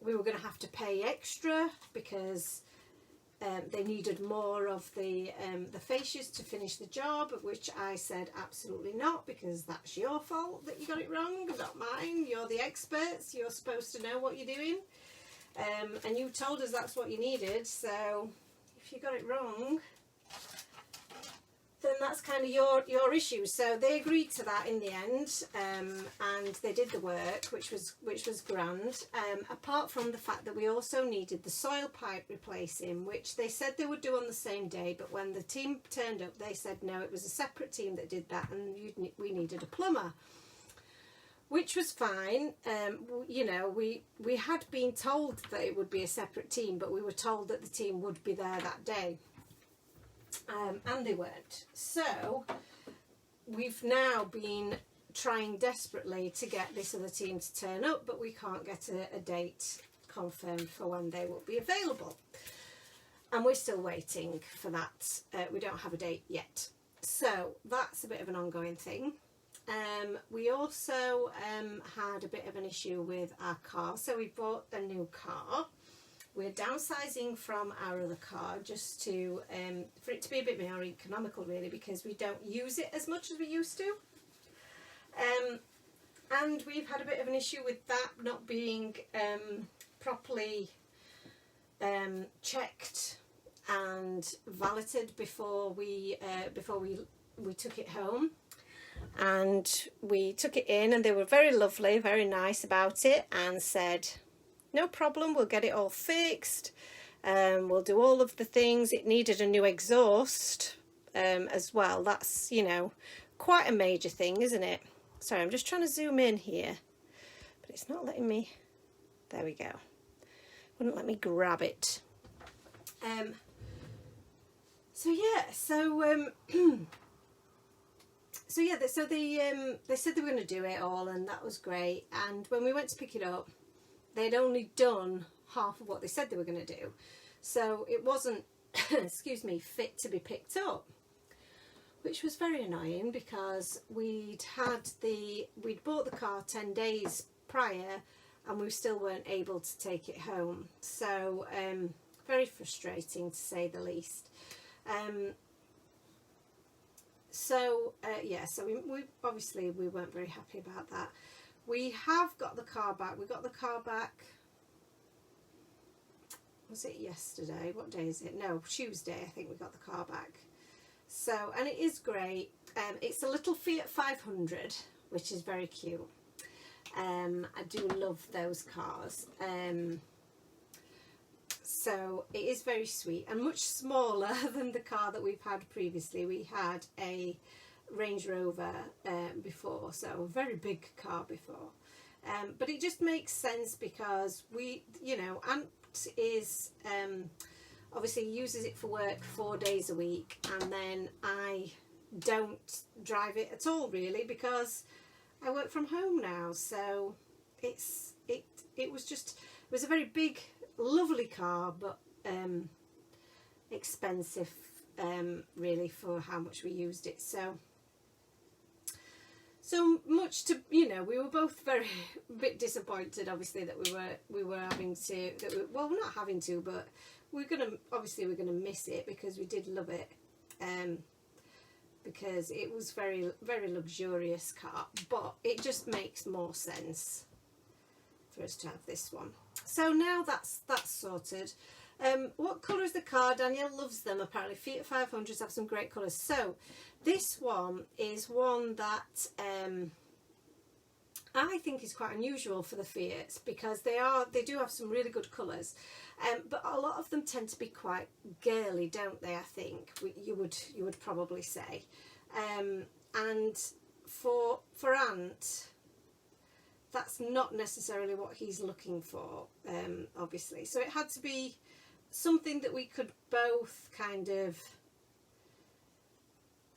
we were going to have to pay extra because they needed more of the fascias to finish the job, which I said absolutely not, because that's your fault that you got it wrong, not mine. You're the experts, you're supposed to know what you're doing, and you told us that's what you needed, so if you got it wrong, then that's kind of your issue. So they agreed to that in the end, and they did the work, which was grand. Apart from the fact that we also needed the soil pipe replacing, which they said they would do on the same day, but when the team turned up, they said no, it was a separate team that did that, and we needed a plumber, which was fine. You know, we had been told that it would be a separate team, but we were told that the team would be there that day. And they weren't. So we've now been trying desperately to get this other team to turn up, but we can't get a date confirmed for when they will be available, and we're still waiting for that. We don't have a date yet, so that's a bit of an ongoing thing. We also had a bit of an issue with our car, so we bought a new car. We're downsizing from our other car just to for it to be a bit more economical, really, because we don't use it as much as we used to. And we've had a bit of an issue with that not being properly checked and valeted before we took it home. And we took it in, and they were very lovely, very nice about it, and said, no problem, we'll get it all fixed. We'll do all of the things. It needed a new exhaust as well. That's, you know, quite a major thing, isn't it? Sorry, I'm just trying to zoom in here, but it's not letting me. There we go. Wouldn't let me grab it. So they said they were going to do it all, and that was great. And when we went to pick it up, they'd only done half of what they said they were going to do, so it wasn't excuse me, fit to be picked up, which was very annoying because we'd bought the car 10 days prior, and we still weren't able to take it home. So very frustrating, to say the least. So we obviously we weren't very happy about that. We have got the car back. We got the car back was it yesterday? What day is it? No, Tuesday, I think we got the car back. So, and it is great. It's a little Fiat 500, which is very cute. I do love those cars. So it is very sweet and much smaller than the car that we've had previously. We had a Range Rover before, so a very big car before. But it just makes sense because we, you know, Ant is obviously uses it for work 4 days a week, and then I don't drive it at all really because I work from home now. So it was a very big, lovely car, but expensive really for how much we used it. So much to, you know, we were both a bit disappointed, obviously, that we were having to, well, we're not having to, but we're gonna miss it because we did love it, because it was very, very luxurious car. But it just makes more sense for us to have this one. So now that's sorted. What colour is the car? Danielle loves them apparently. Fiat 500s have some great colours. So this one is one that I think is quite unusual for the Fiats because they do have some really good colours, but a lot of them tend to be quite girly, don't they? I think you would probably say, and for Ant, that's not necessarily what he's looking for, obviously. So it had to be something that we could both kind of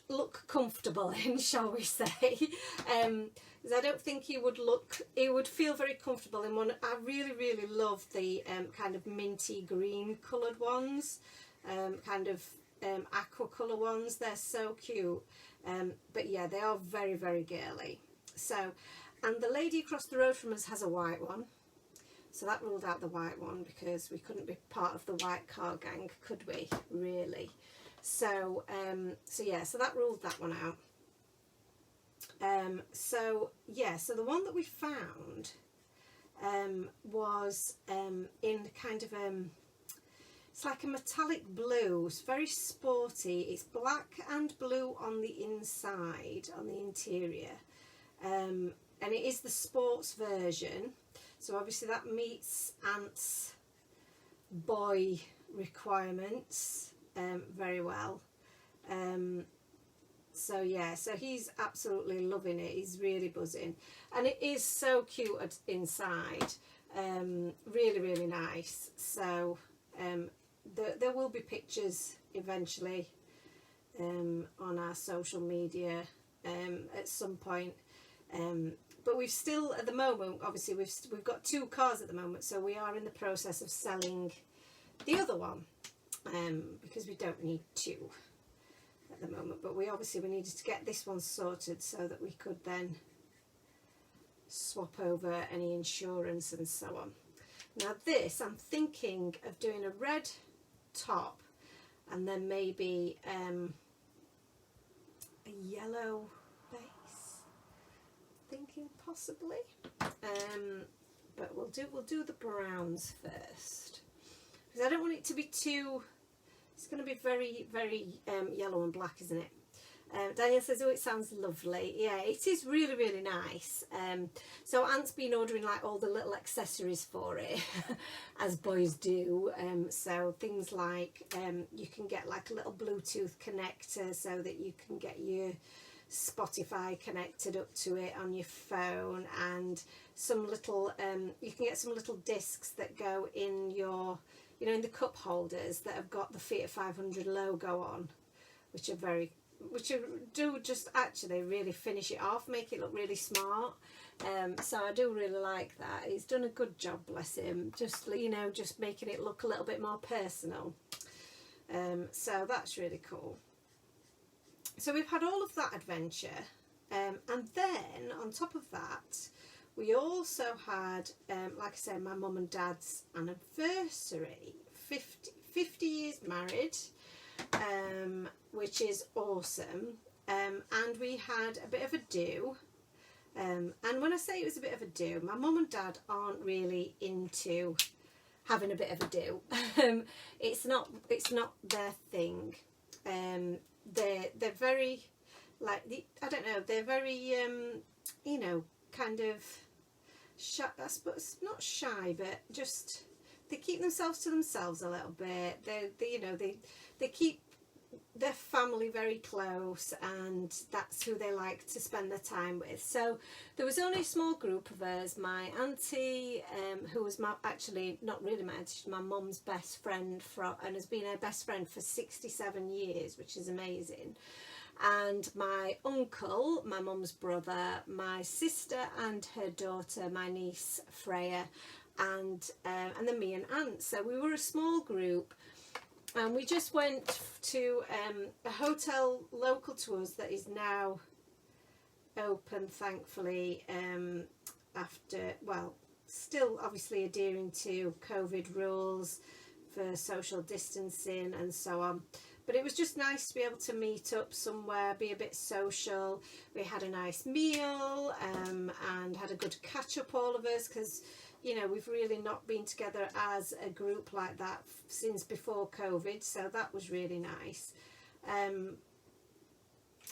look comfortable in, shall we say, because I don't think he would feel very comfortable in one. I really love the kind of minty green coloured ones, kind of aqua colour ones. They're so cute, but yeah, they are very, very girly. So, and the lady across the road from us has a white one. So that ruled out the white one because we couldn't be part of the white car gang, could we, really? So, so that ruled that one out. So the one that we found was in kind of it's like a metallic blue. It's very sporty. It's black and blue on the inside, on the interior, and it is the sports version. So obviously that meets Ant's boy requirements very well. So yeah, so he's absolutely loving it. He's really buzzing, and it is so cute inside. Really nice. So there will be pictures eventually on our social media at some point. But we've still, at the moment, obviously we've got 2 cars at the moment, so we are in the process of selling the other one, because we don't need 2 at the moment. But we needed to get this one sorted so that we could then swap over any insurance and so on. Now this, I'm thinking of doing a red top and then maybe a yellow base. Thinking possibly, but we'll do the browns first because I don't want it to be too. It's going to be very yellow and black, isn't it? Daniel says, "Oh, it sounds lovely." Yeah, it is really nice. So Ant's been ordering like all the little accessories for it, as boys do. So things like you can get like a little Bluetooth connector so that you can get your Spotify connected up to it on your phone, and some little you can get some little discs that go in your, you know, in the cup holders that have got the Fiat 500 logo on, which do just actually really finish it off, make it look really smart. So I do really like that. He's done a good job, bless him, just, you know, just making it look a little bit more personal. So that's really cool. So we've had all of that adventure, and then on top of that we also had, like I said, my mum and dad's anniversary, 50 years married, which is awesome, and we had a bit of a do, and when I say it was a bit of a do, my mum and dad aren't really into having a bit of a do. It's not their thing. They're very, like, I don't know, they're very you know, kind of shy, I suppose, not shy, but just they keep themselves to themselves a little bit. They you know, they keep their family very close, and that's who they like to spend their time with. So there was only a small group of us. My auntie, who was actually not really my auntie, she's my mum's best friend and has been her best friend for 67 years, which is amazing. And my uncle, my mum's brother, my sister and her daughter, my niece Freya, and then me and Aunt. So we were a small group. And we just went to a hotel local to us that is now open, thankfully, after, well, still obviously adhering to COVID rules for social distancing and so on. But it was just nice to be able to meet up somewhere, be a bit social. We had a nice meal and had a good catch up, all of us, because, you know, we've really not been together as a group like that since before COVID, so that was really nice.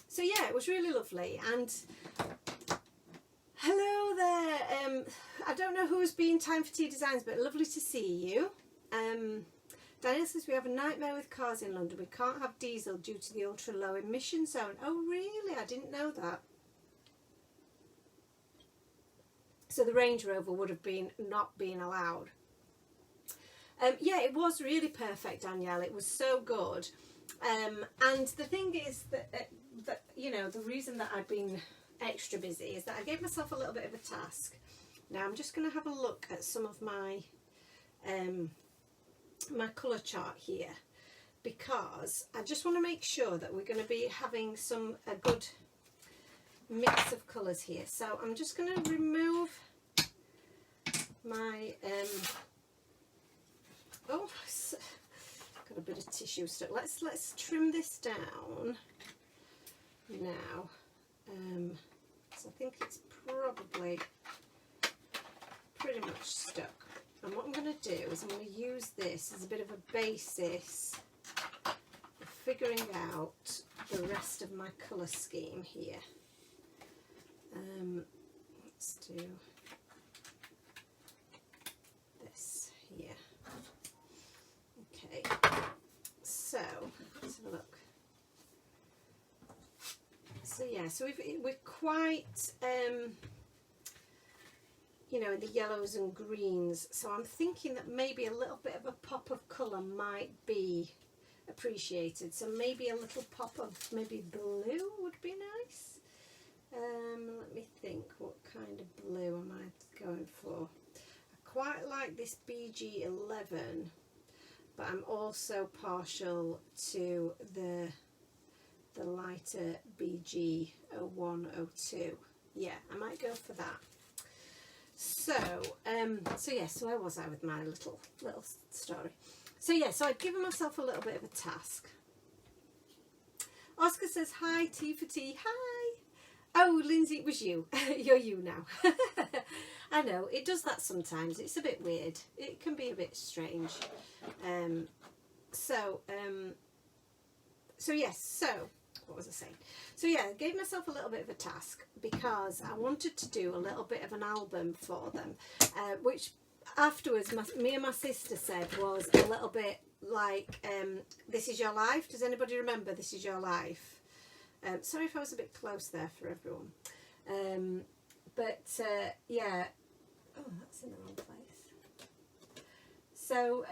So yeah, it was really lovely. And hello there, I don't know who's been Time for Tea Designs, but lovely to see you. Daniel says, we have a nightmare with cars in London. We can't have diesel due to the ultra low emission zone. Oh really? I didn't know that. So the Range Rover would have been not been allowed. Yeah, it was really perfect, Danielle. It was so good. And the thing is that you know, the reason that I've been extra busy is that I gave myself a little bit of a task. Now I'm just going to have a look at some of my my colour chart here, because I just want to make sure that we're going to be having a good mix of colours here. So I'm just going to remove my oh, got a bit of tissue stuck. Let's trim this down now. So I think it's probably pretty much stuck. And what I'm going to do is I'm going to use this as a bit of a basis for figuring out the rest of my colour scheme here. Let's do this here. Okay, so let's have a look. So yeah, so we're quite you know, in the yellows and greens, so I'm thinking that maybe a little bit of a pop of colour might be appreciated. So maybe a little pop of maybe blue would be nice. Let me think, what kind of blue am I going for? I quite like this BG11, but I'm also partial to the lighter BG0102. Yeah, I might go for that. So, so yeah, so where was I with my little story? So yeah, so I've given myself a little bit of a task. Oscar says, hi, tea for tea, hi. Oh, Lindsay, it was you. You're you now. I know, it does that sometimes. It's a bit weird. It can be a bit strange. So yes, so what was I saying? So yeah, I gave myself a little bit of a task because I wanted to do a little bit of an album for them, which afterwards me and my sister said was a little bit like This Is Your Life. Does anybody remember This Is Your Life? Sorry if I was a bit close there for everyone. Yeah, oh, that's in the wrong place. So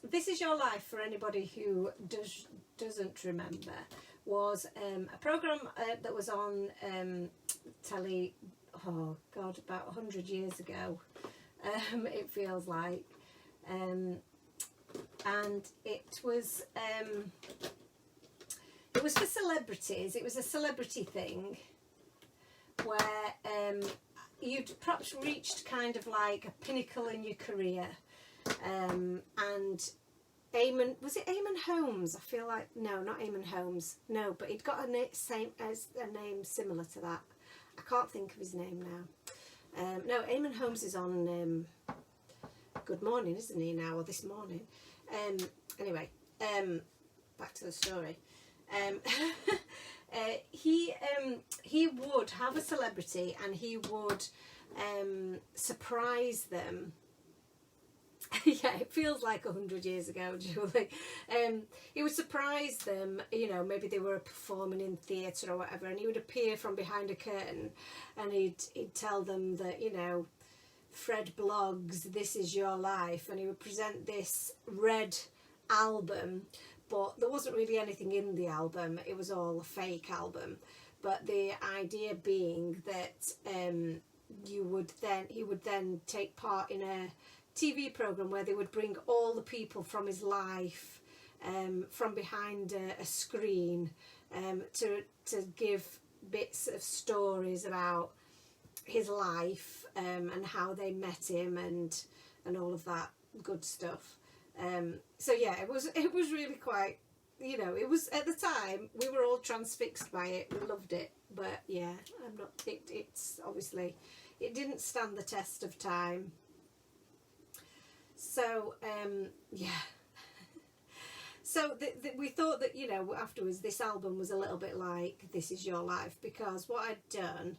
This Is Your Life, for anybody who doesn't remember, was a programme that was on telly, oh God, about 100 years ago, it feels like. And it was for celebrities. It was a celebrity thing where you'd perhaps reached kind of like a pinnacle in your career, and Eamon, was it Eamon Holmes? I feel like, no, not Eamon Holmes. No, but he'd got a name similar to that. I can't think of his name now. No, Eamon Holmes is on good morning, isn't he now, or this morning? Anyway, back to the story. He would have a celebrity and he would surprise them. Yeah, it feels like 100 years ago, Julie. He would surprise them, you know, maybe they were performing in theatre or whatever, and he would appear from behind a curtain and he'd tell them that, you know, Fred blogs, this is your life, and he would present this red album, but there wasn't really anything in the album, it was all a fake album. But the idea being that he would then take part in a TV program where they would bring all the people from his life from behind a screen to give bits of stories about his life and how they met him and all of that good stuff. So yeah, it was really quite, you know, it was, at the time we were all transfixed by it, we loved it, but yeah, it's obviously, it didn't stand the test of time. So yeah, so we thought that, you know, afterwards this album was a little bit like This Is Your Life, because what I'd done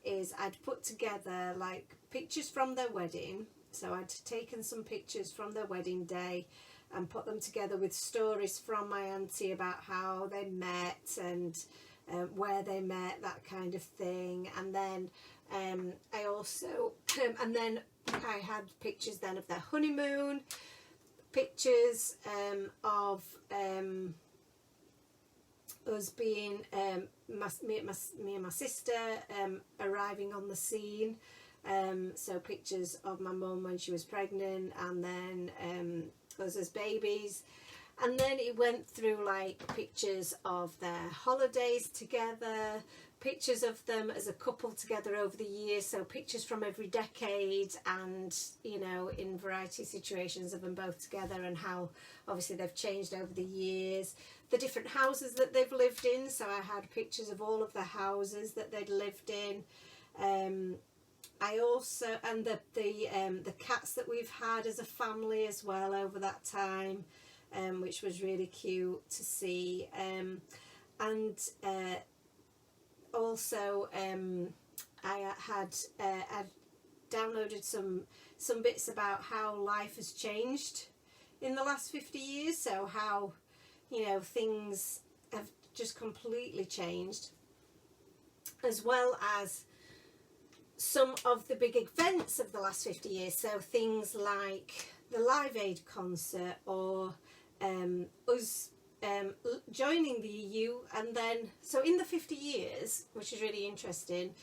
is I'd put together like pictures from their wedding. So I'd taken some pictures from their wedding day and put them together with stories from my auntie about how they met and where they met, that kind of thing. And then I also and then I had pictures then of their honeymoon, pictures of us being me and my sister arriving on the scene, so pictures of my mum when she was pregnant, and then us as babies. And then it went through like pictures of their holidays together, pictures of them as a couple together over the years, so pictures from every decade, and, you know, in variety of situations of them both together and how obviously they've changed over the years, the different houses that they've lived in. So I had pictures of all of the houses that they'd lived in. I also, and the cats that we've had as a family as well over that time, which was really cute to see. And also I had I'd downloaded some bits about how life has changed in the last 50 years, so how, you know, things have just completely changed, as well as some of the big events of the last 50 years, so things like the Live Aid concert, or us joining the EU. And then, so in the 50 years, which is really interesting,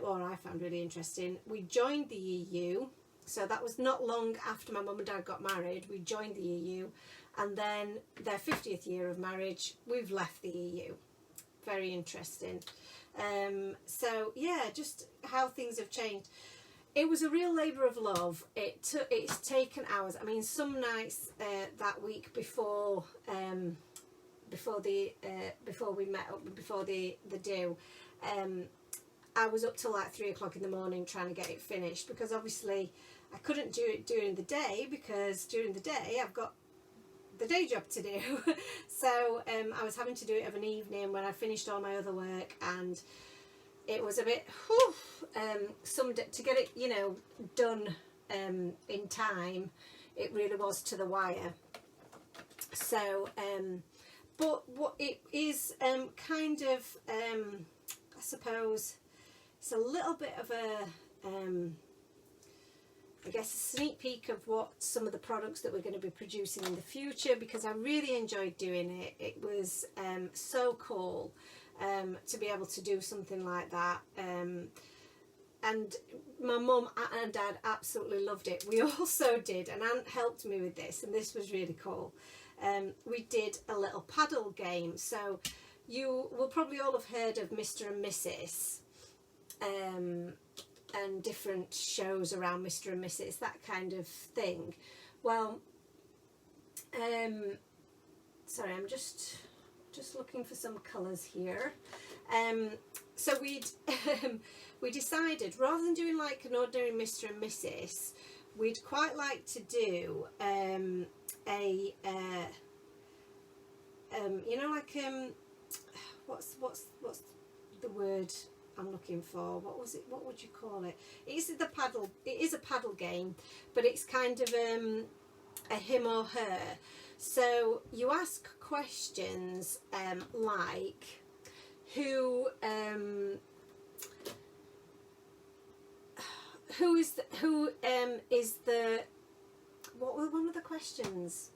or I found really interesting, we joined the EU. So that was not long after my mum and dad got married. We joined the EU, and then their 50th year of marriage, we've left the EU. Very interesting. So yeah, just how things have changed. It was a real labour of love. It's taken hours. I mean, some nights that week before we met up, before the do, I was up till like 3 o'clock in the morning trying to get it finished, because obviously I couldn't do it during the day, because during the day I've got the day job to do. So I was having to do it of an evening when I finished all my other work, and it was a bit to get it, you know, done in time. It really was to the wire. So but what it is kind of I suppose it's a little bit of a I guess a sneak peek of what some of the products that we're going to be producing in the future, because I really enjoyed doing it. It was so cool to be able to do something like that, and my mum and dad absolutely loved it. We also did, and Aunt helped me with this, and this was really cool. We did a little paddle game. So you will probably all have heard of Mr. and Mrs. And different shows around Mr. and Mrs., that kind of thing. Well, sorry, I'm just looking for some colours here. So we decided, rather than doing like an ordinary Mr. and Mrs., we'd quite like to do what's the word I'm looking for? What was it? What would you call it? It is a paddle game, but it's kind of a him or her. So you ask questions like who is the what were one of the questions?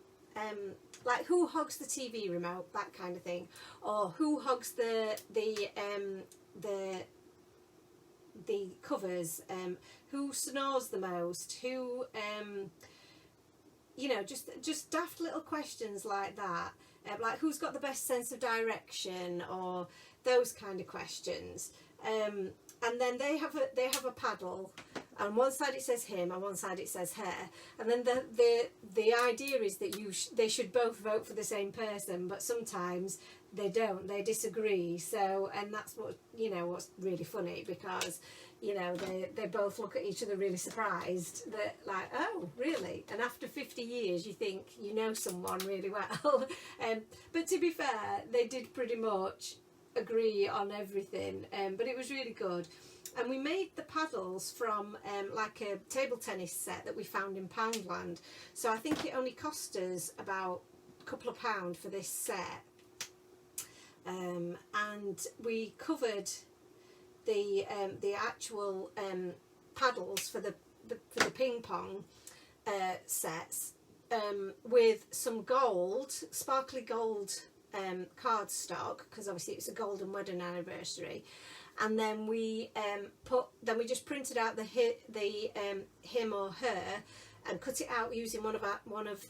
Like who hugs the TV remote, that kind of thing, or who hugs the covers, who snores the most, who just daft little questions like that, like who's got the best sense of direction, or those kind of questions. And then they have a paddle. On one side it says him, on one side it says her, and then the idea is that they should both vote for the same person, but sometimes they don't. They disagree. So, and that's what's really funny, because they both look at each other really surprised that, like, oh really? And after 50 years, you think you know someone really well. But to be fair, they did pretty much agree on everything. But it was really good. And we made the paddles from like a table tennis set that we found in Poundland. So I think it only cost us about a couple of £2 for this set. And we covered the actual paddles for the ping pong sets with some sparkly gold cardstock, because obviously it's a golden wedding anniversary. And then we just printed out the him or her and cut it out using one of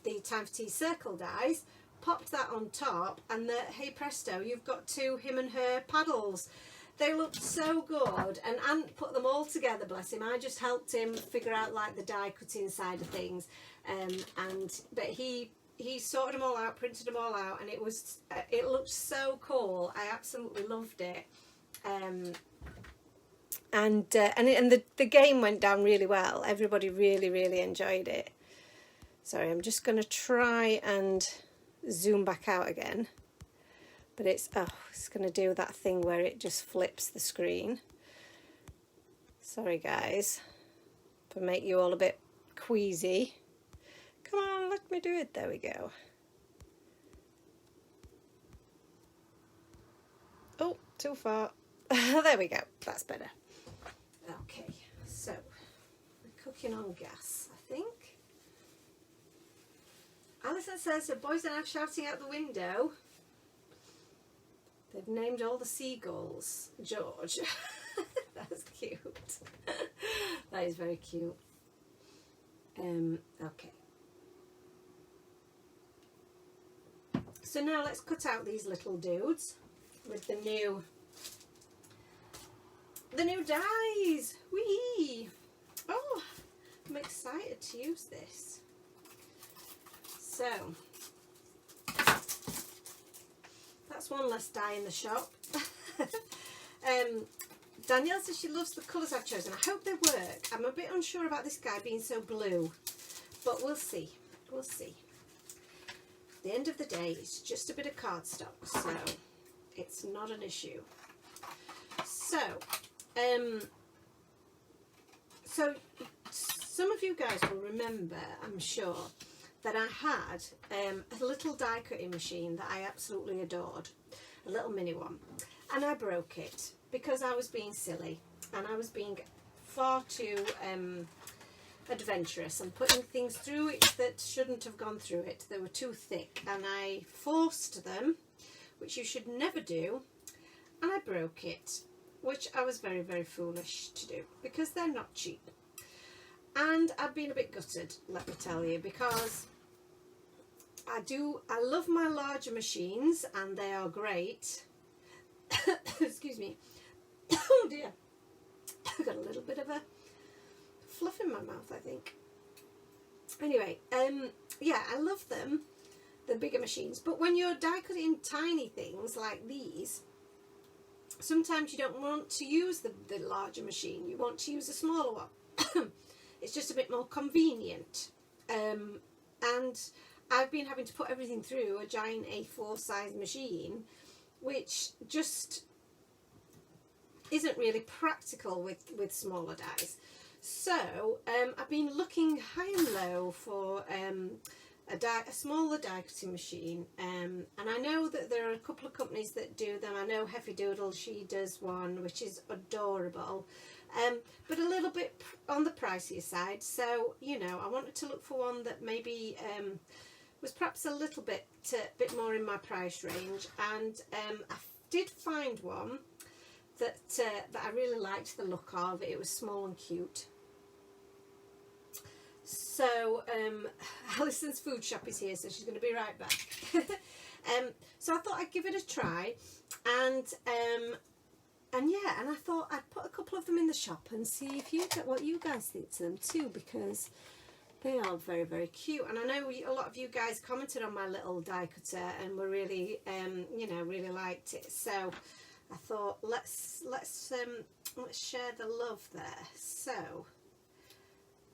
the Time for Tea circle dies, popped that on top, and hey presto, you've got 2 him and her paddles. They looked so good, and Ant put them all together, bless him. I just helped him figure out like the die cutting side of things, but he sorted them all out, printed them all out, and it looked so cool. I absolutely loved it. And the game went down really well. Everybody really enjoyed it. Sorry, I'm just going to try and zoom back out again, but it's going to do that thing where it just flips the screen. Sorry guys for make you all a bit queasy. Come on, let me do it. There we go. Oh, too far. There we go, that's better. Okay, so we're cooking on gas, I think. Alison says the boys are now shouting out the window. They've named all the seagulls George. That's cute. That is very cute. Okay. So now let's cut out these little dudes with the new dies. Whee! Oh, I'm excited to use this. So that's one less die in the shop. Danielle says she loves the colours I've chosen. I hope they work. I'm a bit unsure about this guy being so blue, but we'll see. We'll see. At the end of the day, it's just a bit of cardstock, so it's not an issue. So some of you guys will remember, I'm sure, that I had a little die cutting machine that I absolutely adored, a little mini one, and I broke it because I was being silly and I was being far too adventurous and putting things through it that shouldn't have gone through it. They were too thick, and I forced them, which you should never do, and I broke it, which I was very foolish to do because they're not cheap. And I've been a bit gutted, let me tell you, because I love my larger machines and they are great. Excuse me. Oh dear. I've got a little bit of a fluff in my mouth, I think. Anyway, yeah, I love them, the bigger machines. But when you're die cutting tiny things like these, sometimes you don't want to use the larger machine. You want to use a smaller one. it's just a bit more convenient. And I've been having to put everything through a giant A4 size machine, which just isn't really practical with smaller dies. So I've been looking high and low for a smaller die cutting machine, and I know that there are a couple of companies that do them. I know Heavy Doodle, she does one which is adorable, but a little bit on the pricier side. So, you know, I wanted to look for one that maybe was perhaps a little bit more in my price range, and I did find one that I really liked the look of. It was small and cute. So Alison's food shop is here, so she's going to be right back. So I thought I'd give it a try, and yeah, and I thought I'd put a couple of them in the shop and see if you get what you guys think to them too, because they are very, very cute. And I know a lot of you guys commented on my little die cutter and were really you know, really liked it. So I thought let's share the love there. So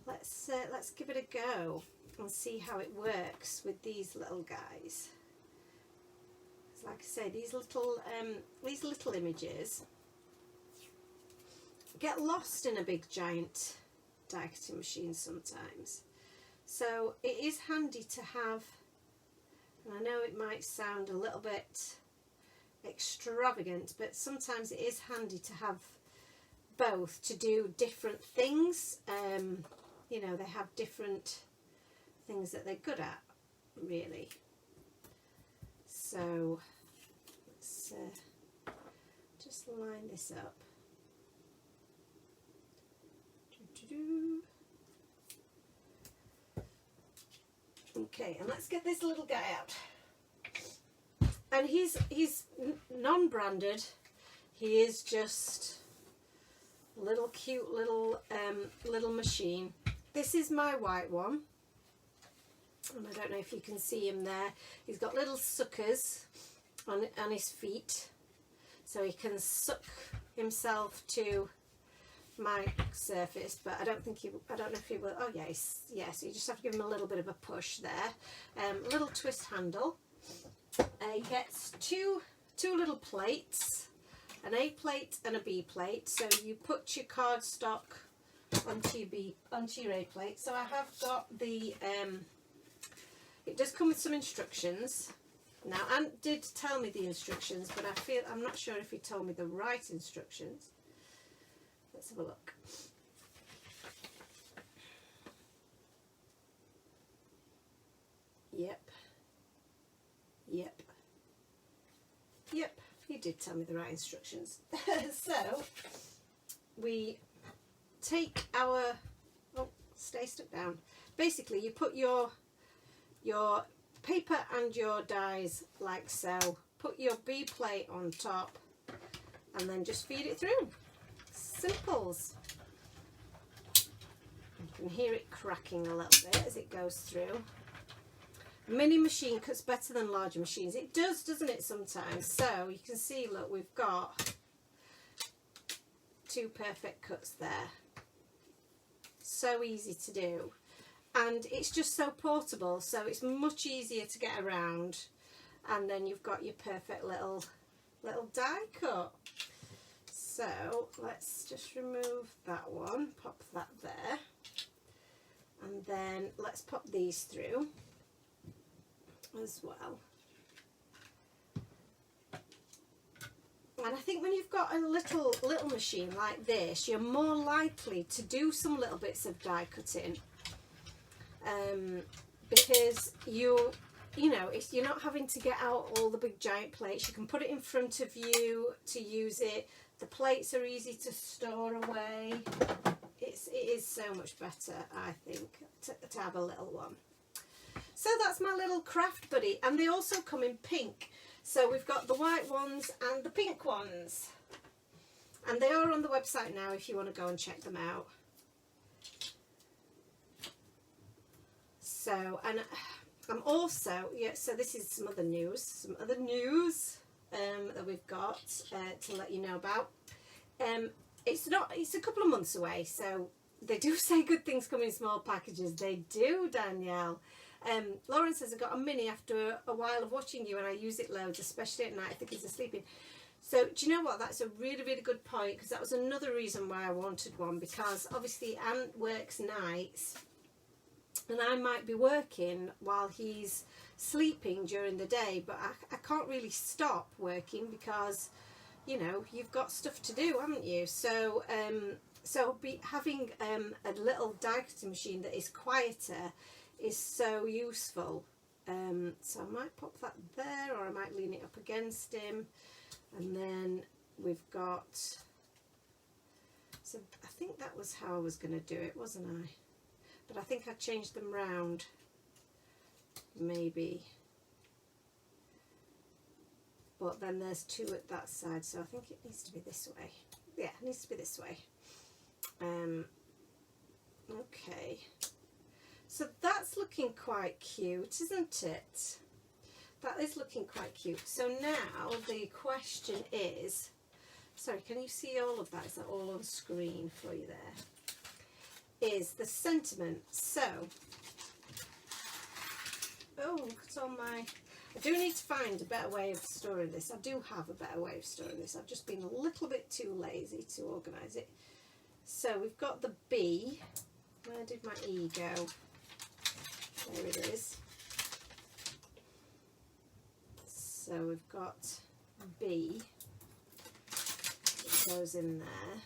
let's give it a go and see how it works with these little guys. Like I say, these little images get lost in a big giant die cutting machine sometimes. So it is handy to have, and I know it might sound a little bit extravagant, but sometimes it is handy to have both to do different things. You know, they have different things that they're good at, really. So let's just line this up. Okay, and let's get this little guy out. And he's non-branded. He is just a little cute little machine. This is my white one, and I don't know if you can see him there. He's got little suckers on his feet, so he can suck himself to my surface, but I don't know if he will. Oh yes, so you just have to give him a little bit of a push there. A little twist handle. He gets two little plates, an A plate and a B plate. So you put your cardstock onto your A plate. So I have got the it does come with some instructions. Now, Ant did tell me the instructions, but I'm not sure if he told me the right instructions. Let's have a look. Yep, he did tell me the right instructions. So we take our, stay stuck down. Basically, you put your paper and your dies like so. Put your B plate on top, and then just feed it through. Simples. You can hear it cracking a little bit as it goes through. A mini machine cuts better than larger machines. It does, doesn't it, sometimes? So you can see, look, we've got two perfect cuts there. So easy to do. And it's just so portable, so it's much easier to get around. And then you've got your perfect little die cut. So let's just remove that one, pop that there, and then let's pop these through as well. And I think when you've got a little machine like this, you're more likely to do some little bits of die cutting, because you're not having to get out all the big giant plates. You can put it in front of you to use it. The plates are easy to store away. It is so much better, I think, to have a little one. So that's my little craft buddy, and they also come in pink. So we've got the white ones and the pink ones, and they are on the website now if you want to go and check them out. So, and I'm also, so this is some other news that we've got to let you know about. It's a couple of months away, so They do say good things come in small packages. They do, Danielle. Lauren says, I got a mini after a while of watching you and I use it loads, especially at night if the kids are sleeping. So do you know what? That's a really, really good point, because that was another reason why I wanted one, because obviously Ant works nights and I might be working while he's sleeping during the day, but I can't really stop working because, you know, you've got stuff to do, haven't you? So having a little die cutting machine that is quieter is so useful. So I might pop that there, or I might lean it up against him. And then we've got, so I think that was how I was going to do it, wasn't I? But I think I changed them round, maybe. But then there's two at that side, so I think it needs to be this way. Yeah, it needs to be this way. Okay. So that's looking quite cute, isn't it? That is looking quite cute. So now the question is, sorry, can you see all of that? Is that all on screen for you there? Is the sentiment. So, oh, look at all my, I do need to find a better way of storing this. I do have a better way of storing this. I've just been a little bit too lazy to organise it. So we've got the B. Where did my E go? There it is. So we've got B. It goes in there.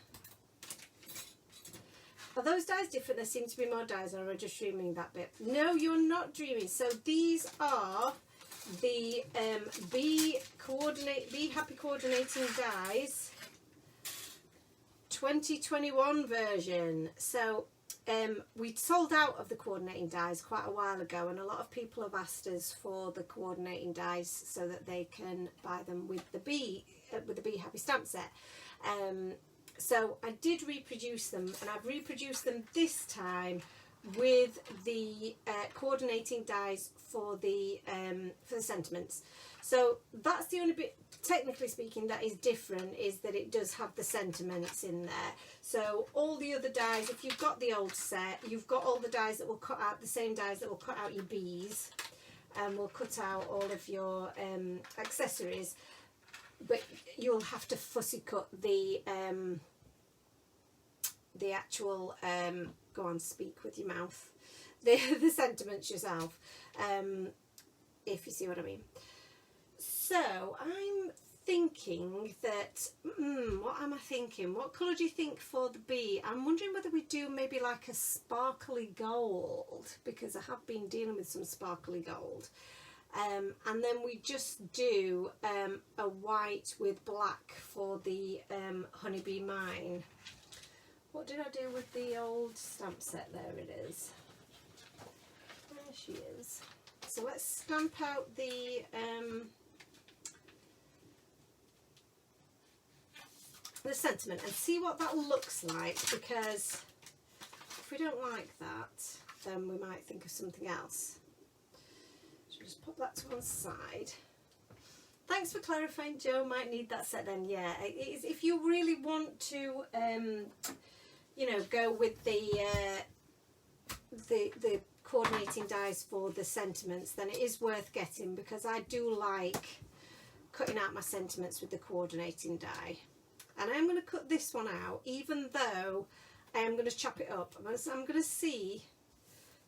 Are those dies different? There seem to be more dies, or am I just dreaming that bit? No, you're not dreaming. So these are the Be Happy Coordinating Dies 2021 version. So we sold out of the coordinating dies quite a while ago, and a lot of people have asked us for the coordinating dies so that they can buy them with the Be Happy stamp set. So I did reproduce them, and I've reproduced them this time with the coordinating dies for the sentiments. So that's the only bit, technically speaking, that is different, is that it does have the sentiments in there. So all the other dies, if you've got the old set, you've got all the dies that will cut out, the same dies that will cut out your bees, and will cut out all of your accessories, but you'll have to fussy cut the actual go on, speak with your mouth, the sentiments yourself, if you see what I mean. So I'm thinking that, what am I thinking? What colour do you think for the bee? I'm wondering whether we do maybe like a sparkly gold, because I have been dealing with some sparkly gold. And then we just do a white with black for the honeybee mine. What did I do with the old stamp set? There it is. There she is. So let's stamp out the sentiment and see what that looks like, because if we don't like that, then we might think of something else. So just pop that to one side. Thanks for clarifying, Joe. Might need that set then. Yeah, if you really want to you know, go with the coordinating dies for the sentiments, then it is worth getting, because I do like cutting out my sentiments with the coordinating die. And I'm going to cut this one out, even though I am going to chop it up. I'm going to see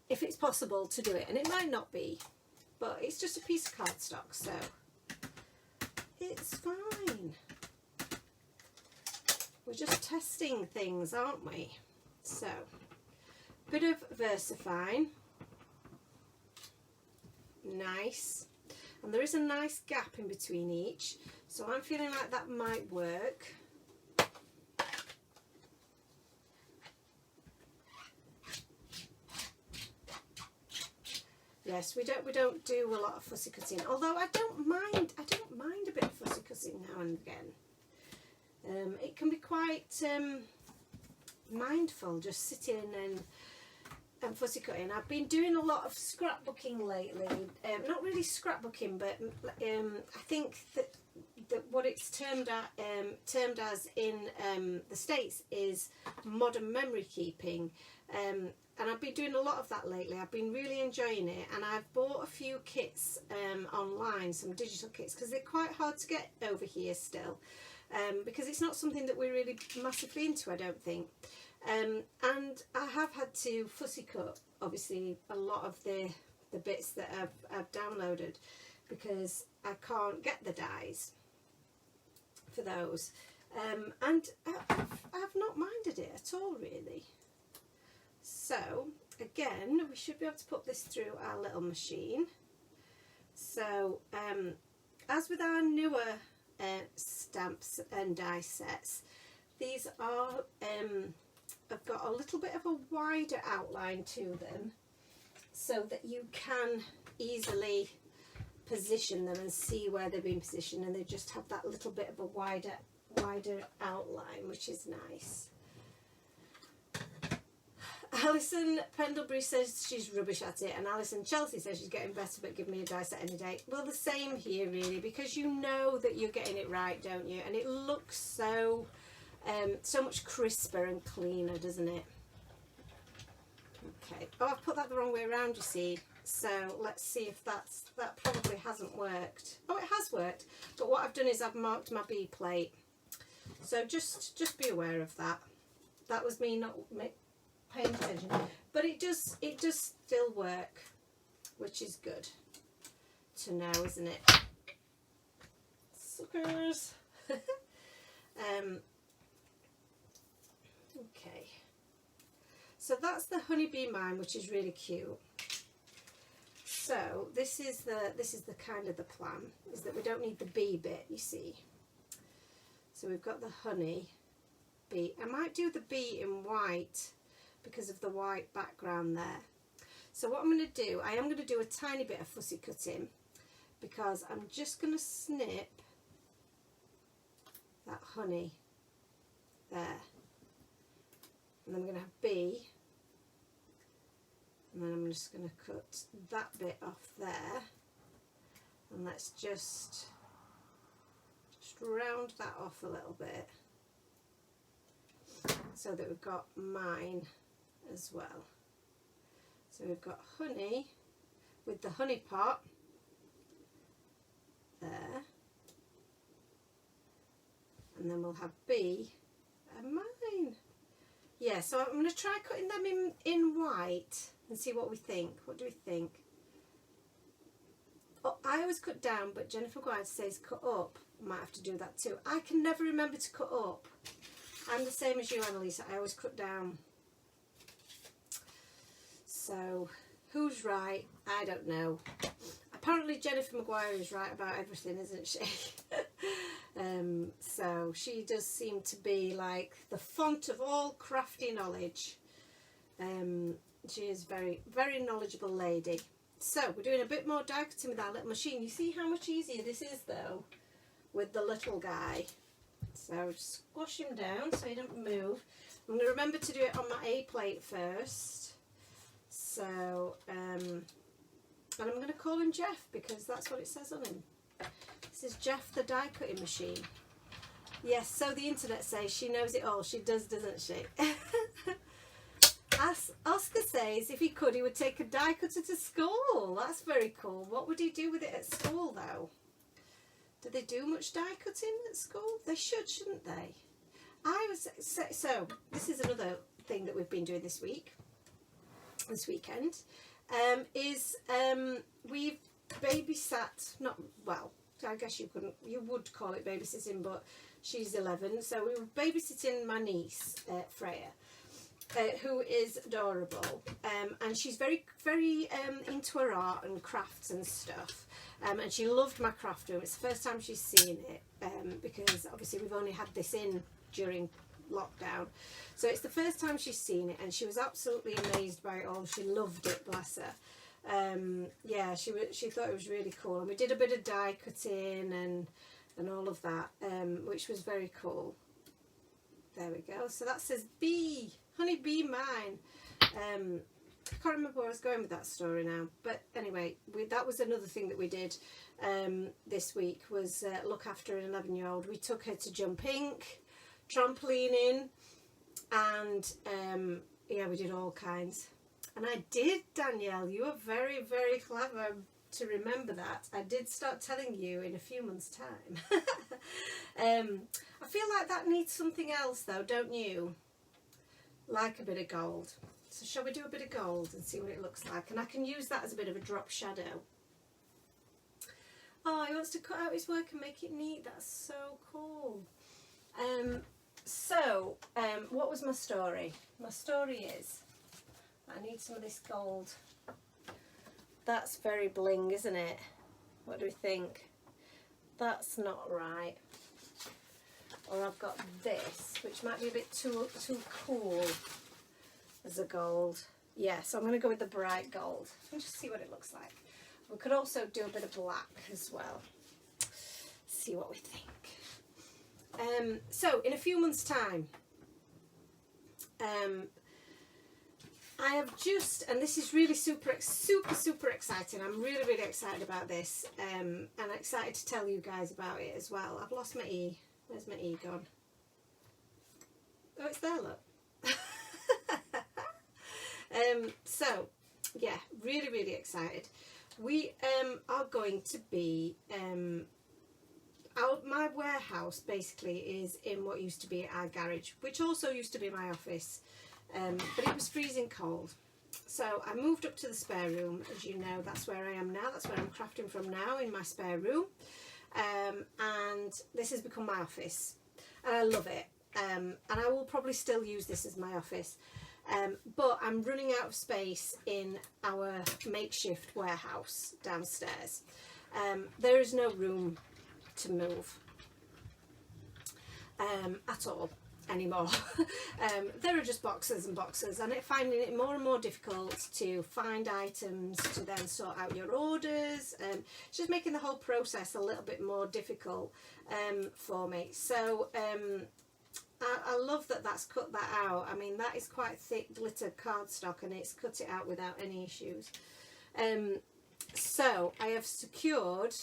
if it's possible to do it, and it might not be, but it's just a piece of cardstock, so it's fine. We're just testing things, aren't we? So, bit of VersaFine. Nice. And there is a nice gap in between each, so I'm feeling like that might work. Yes, we don't do a lot of fussy cutting, although I don't mind a bit of fussy cutting now and again. It can be quite mindful, just sitting and fussy cutting. I've been doing a lot of scrapbooking lately. Not really scrapbooking, but I think that what it's termed as in the States is modern memory keeping, and I've been doing a lot of that lately. I've been really enjoying it, and I've bought a few kits online, some digital kits, because they're quite hard to get over here still, because it's not something that we're really massively into, I don't think. And I have had to fussy cut, obviously, a lot of the bits that I've downloaded, because I can't get the dies for those, and I've not minded it at all, really. So again, we should be able to put this through our little machine. So as with our newer stamps and die sets, these are have got a little bit of a wider outline to them, so that you can easily position them and see where they've been positioned, and they just have that little bit of a wider outline, which is nice. Alison Pendlebury says she's rubbish at it, and Alison Chelsea says she's getting better, but give me a die set any day. Well, the same here, really, because you know that you're getting it right, don't you? And it looks so much crisper and cleaner, doesn't it? Okay. Oh, I've put that the wrong way around, you see. So let's see if that probably hasn't worked. Oh, it has worked. But what I've done is I've marked my B plate. So just be aware of that. That was me not paying attention. But it does still work, which is good to know, isn't it? Suckers. Okay. So that's the honeybee mine, which is really cute. So this is the kind of the plan, is that we don't need the bee bit, you see. So we've got the honey bee. I might do the bee in white because of the white background there. So what I'm going to do, I am going to do a tiny bit of fussy cutting, because I'm just going to snip that honey there. And then I'm going to have bee. And then I'm just going to cut that bit off there, and let's just round that off a little bit, so that we've got mine as well. So we've got honey with the honey pot there, and then we'll have bee and mine. Yeah, so I'm going to try cutting them in white and see what we think. What do we think? Oh, I always cut down, but Jennifer Guide says cut up. Might have to do that too. I can never remember to cut up. I'm the same as you, Annalisa. I always cut down. So, who's right? I don't know. Apparently Jennifer Maguire is right about everything, isn't she? So she does seem to be like the font of all crafty knowledge. She is very, very knowledgeable lady. So we're doing a bit more die cutting with our little machine. You see how much easier this is though with the little guy. So just squash him down so he doesn't move. I'm going to remember to do it on my A plate first. So, and I'm going to call him Jeff because that's what it says on him. This is Jeff the die cutting machine. Yes, so the internet says she knows it all. She does, doesn't she? Oscar says if he could, he would take a die cutter to school. That's very cool. What would he do with it at school, though? Do they do much die cutting at school? They should, shouldn't they? So this is another thing that we've been doing this weekend. We've babysat. Not well. I guess you would call it babysitting, but she's 11, so we were babysitting my niece Freya. Who is adorable, and she's very, very into her art and crafts and stuff, and she loved my craft room. It's the first time she's seen it, because obviously we've only had this in during lockdown, so it's the first time she's seen it, and she was absolutely amazed by it all. She loved it, bless her. Yeah, she thought it was really cool, and we did a bit of die cutting and all of that, which was very cool. There we go. So that says bee. Honey bee mine. can't remember where I was going with that story now. But anyway, that was another thing that we did this week, was look after an 11-year-old. We took her to jumping, trampolining, and yeah, we did all kinds. And I did, Danielle, you are very, very clever to remember that. I did start telling you in a few months' time. I feel like that needs something else though, don't you? Like a bit of gold. So shall we do a bit of gold and see what it looks like? And I can use that as a bit of a drop shadow. Oh, he wants to cut out his work and make it neat. That's so cool. What was my story? My story is, I need some of this gold. That's very bling, isn't it? What do we think? That's not right. Or I've got this, which might be a bit too cool as a gold. Yeah, so I'm going to go with the bright gold and just see what it looks like. We could also do a bit of black as well. See what we think. So in a few months' time, I have just, and this is really super exciting. I'm really, really excited about this, and I'm excited to tell you guys about it as well. I've lost my E. Where's my E gone? Oh, it's there, look. So, yeah, really, really excited. We are going to be, my warehouse basically is in what used to be our garage, which also used to be my office. But it was freezing cold, so I moved up to the spare room. As you know, that's where I am now. That's where I'm crafting from now, in my spare room, and this has become my office, and I love it. And I will probably still use this as my office, but I'm running out of space in our makeshift warehouse downstairs. There is no room to move at all anymore. There are just boxes and boxes, and finding it more and more difficult to find items to then sort out your orders. It's just making the whole process a little bit more difficult for me. So I love that that's cut that out. I mean, that is quite thick glitter cardstock, and it's cut it out without any issues. So I have secured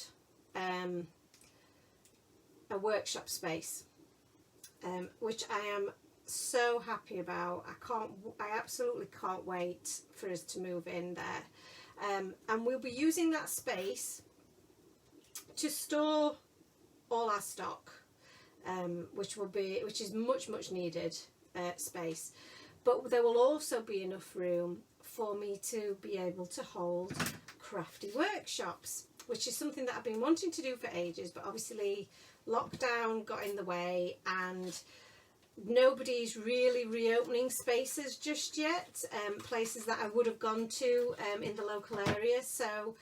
a workshop space, which I am so happy about. I absolutely can't wait for us to move in there, and we'll be using that space to store all our stock, which is much needed space. But there will also be enough room for me to be able to hold crafty workshops, which is something that I've been wanting to do for ages, but obviously lockdown got in the way, and nobody's really reopening spaces just yet, places that I would have gone to in the local area. So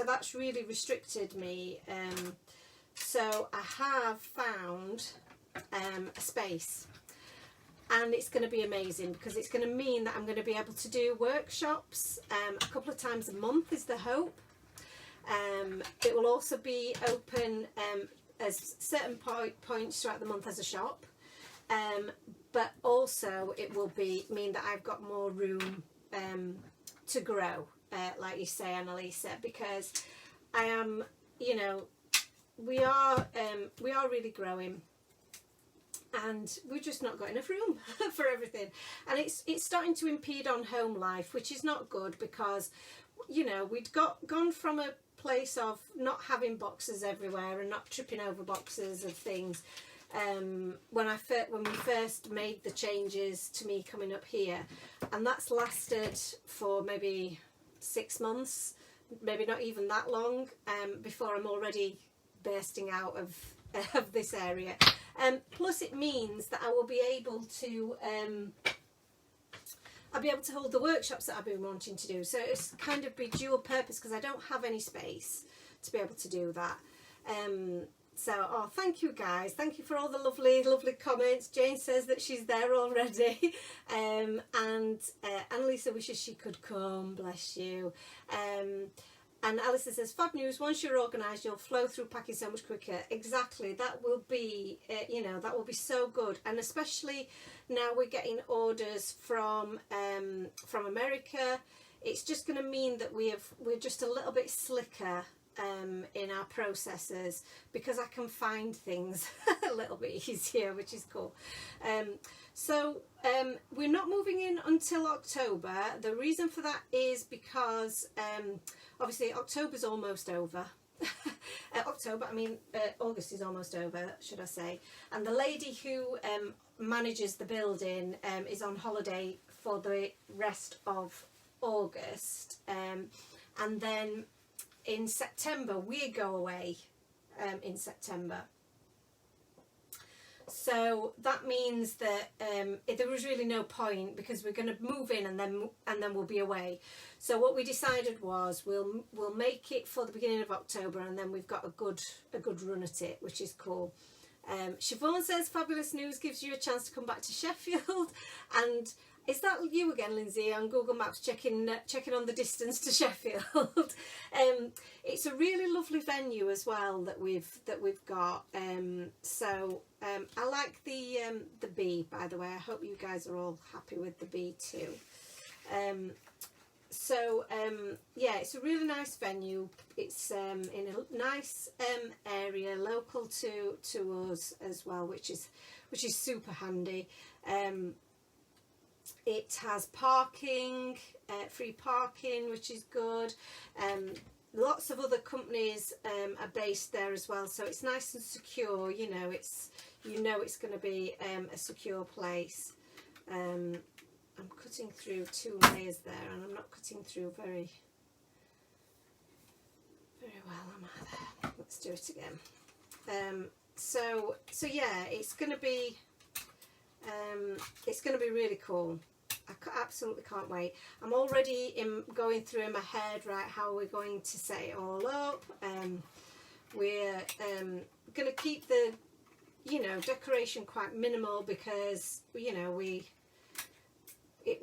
that's really restricted me. So I have found a space, and it's going to be amazing, because it's going to mean that I'm going to be able to do workshops a couple of times a month is the hope. It will also be open as certain points throughout the month as a shop, but also it will mean that I've got more room to grow, like you say, Annalisa, because I am, you know, we are really growing, and we've just not got enough room for everything, and it's starting to impede on home life, which is not good, because, you know, we'd gone from a place of not having boxes everywhere and not tripping over boxes of things when we first made the changes to me coming up here, and that's lasted for maybe 6 months, maybe not even that long, before I'm already bursting out of this area. Plus it means that I will be able to I'll be able to hold the workshops that I've been wanting to do. So it's kind of be dual purpose, because I don't have any space to be able to do that. So thank you guys, thank you for all the lovely comments. Jane says that she's there already, and Annalisa wishes she could come, bless you. And Alison says, fab news, once you're organised, you'll flow through packing so much quicker. Exactly, that will be, you know, that will be so good. And especially now we're getting orders from America, it's just going to mean that we're just a little bit slicker in our processes, because I can find things a little bit easier, which is cool. So we're not moving in until October. The reason for that is because obviously October's almost over. August is almost over, should I say. And the lady who manages the building is on holiday for the rest of August. And then in September, we go away in September. So that means that there was really no point, because we're going to move in and then we'll be away. So what we decided was we'll make it for the beginning of October, and then we've got a good run at it, which is cool. Siobhan says, fabulous news, gives you a chance to come back to Sheffield. And is that you again, Lindsay, on Google Maps checking on the distance to Sheffield? It's a really lovely venue as well that we've got. I like the bee, by the way. I hope you guys are all happy with the bee too. Yeah, it's a really nice venue. It's in a nice area, local to us as well, which is super handy. It has parking, free parking, which is good. Lots of other companies are based there as well, so it's nice and secure. You know it's going to be a secure place. I'm cutting through 2 layers there, and I'm not cutting through very well, am I there? Let's do it again. So yeah, it's going to be really cool. I absolutely can't wait. I'm already going through in my head, right, how we're going to set it all up. We're going to keep the, decoration quite minimal, because,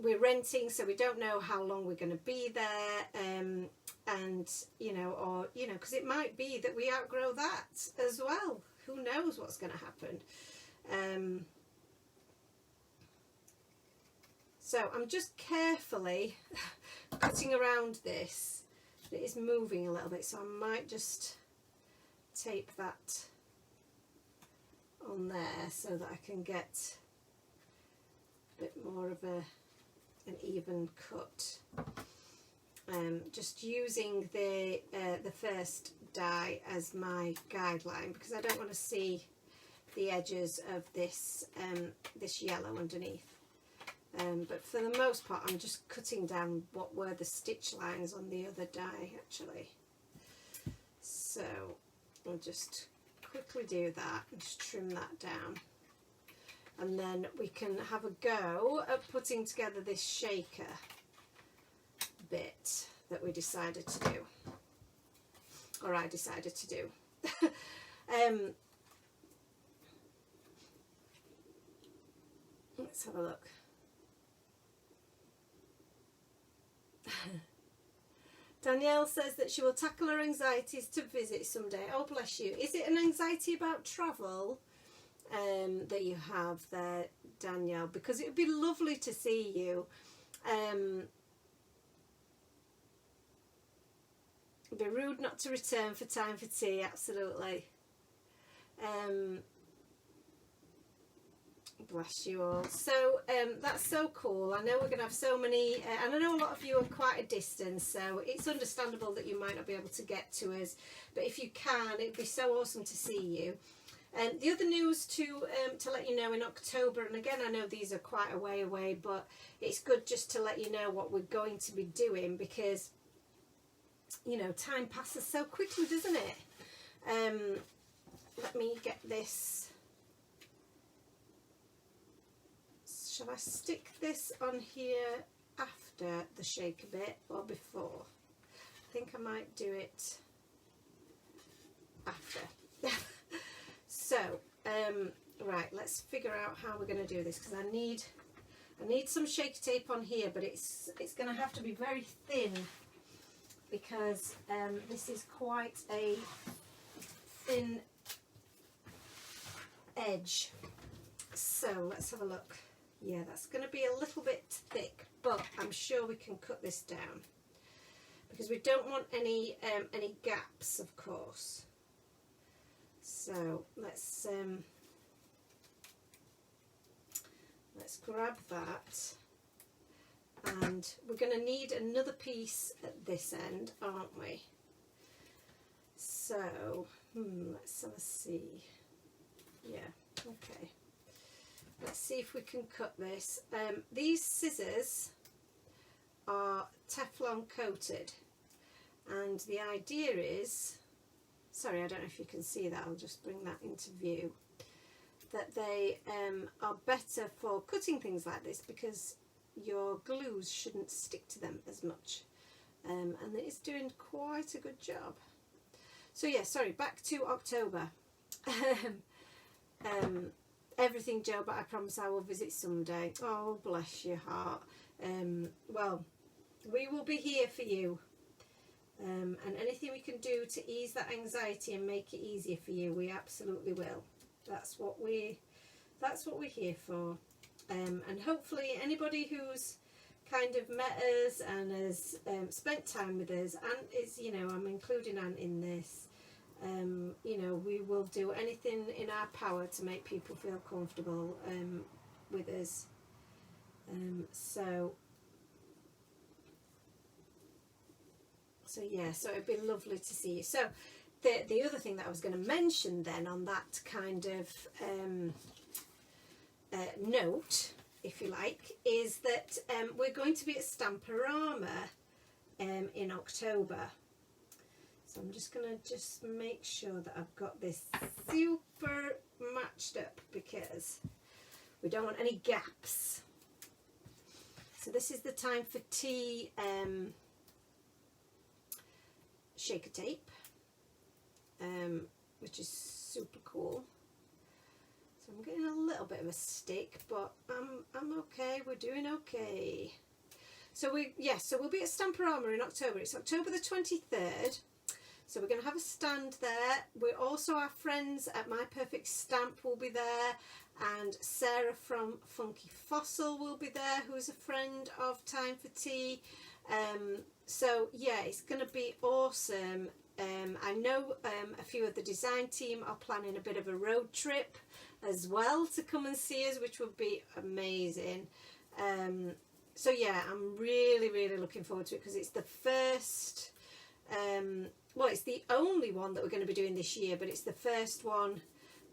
we're renting, so we don't know how long we're going to be there. And, because it might be that we outgrow that as well. Who knows what's going to happen. So I'm just carefully cutting around this. It is moving a little bit, so I might just tape that on there so that I can get a bit more of an even cut. Just using the first die as my guideline, because I don't want to see the edges of this this yellow underneath. But for the most part, I'm just cutting down what were the stitch lines on the other die, actually. So I'll just quickly do that and just trim that down. And then we can have a go at putting together this shaker bit that we decided to do. Or I decided to do. Let's have a look. Danielle says that she will tackle her anxieties to visit someday. Oh, bless you. Is it an anxiety about travel that you have there, Danielle? Because it would be lovely to see you. It'd be rude not to return for time for tea, absolutely. Bless you all. So that's so cool. I know we're going to have so many, and I know a lot of you are quite a distance, so it's understandable that you might not be able to get to us, but if you can, it'd be so awesome to see you. And the other news to let you know, in October, and again I know these are quite a way away, but it's good just to let you know what we're going to be doing, because time passes so quickly, doesn't it? Let me get this. Shall I stick this on here after the shaker bit or before? I think I might do it after. So, right, let's figure out how we're going to do this, because I need some shaker tape on here, but it's going to have to be very thin because this is quite a thin edge. So let's have a look. Yeah, that's going to be a little bit thick, but I'm sure we can cut this down because we don't want any gaps, of course. So let's grab that, and we're going to need another piece at this end, aren't we? So let's have a see. Yeah, okay. Let's see if we can cut this. These scissors are Teflon coated, and the idea is, sorry, I don't know if you can see that, I'll just bring that into view, that they are better for cutting things like this because your glues shouldn't stick to them as much, and it's doing quite a good job. So yeah, sorry, back to October. Everything, Joe, but I promise I will visit someday. Oh, bless your heart. Well, we will be here for you, and anything we can do to ease that anxiety and make it easier for you, we absolutely will. That's what we're here for. And hopefully anybody who's kind of met us and has spent time with us, and is, you know, I'm including Ant in this, you know, we will do anything in our power to make people feel comfortable with us. So yeah, so it'd be lovely to see you. So the other thing that I was going to mention then on that kind of note, if you like, is that we're going to be at Stamporama in October. So I'm just going to make sure that I've got this super matched up because we don't want any gaps. So this is the Time for Tea shaker tape, which is super cool. So I'm getting a little bit of a stick, but I'm okay. We're doing okay. So we'll be at Stamporama in October. It's October the 23rd. So we're going to have a stand there. We're also, our friends at My Perfect Stamp will be there, and Sarah from Funky Fossil will be there, who's a friend of Time for Tea. So yeah, it's going to be awesome. I know a few of the design team are planning a bit of a road trip as well to come and see us, which would be amazing. So yeah, I'm really looking forward to it because it's the first, well, it's the only one that we're going to be doing this year, but it's the first one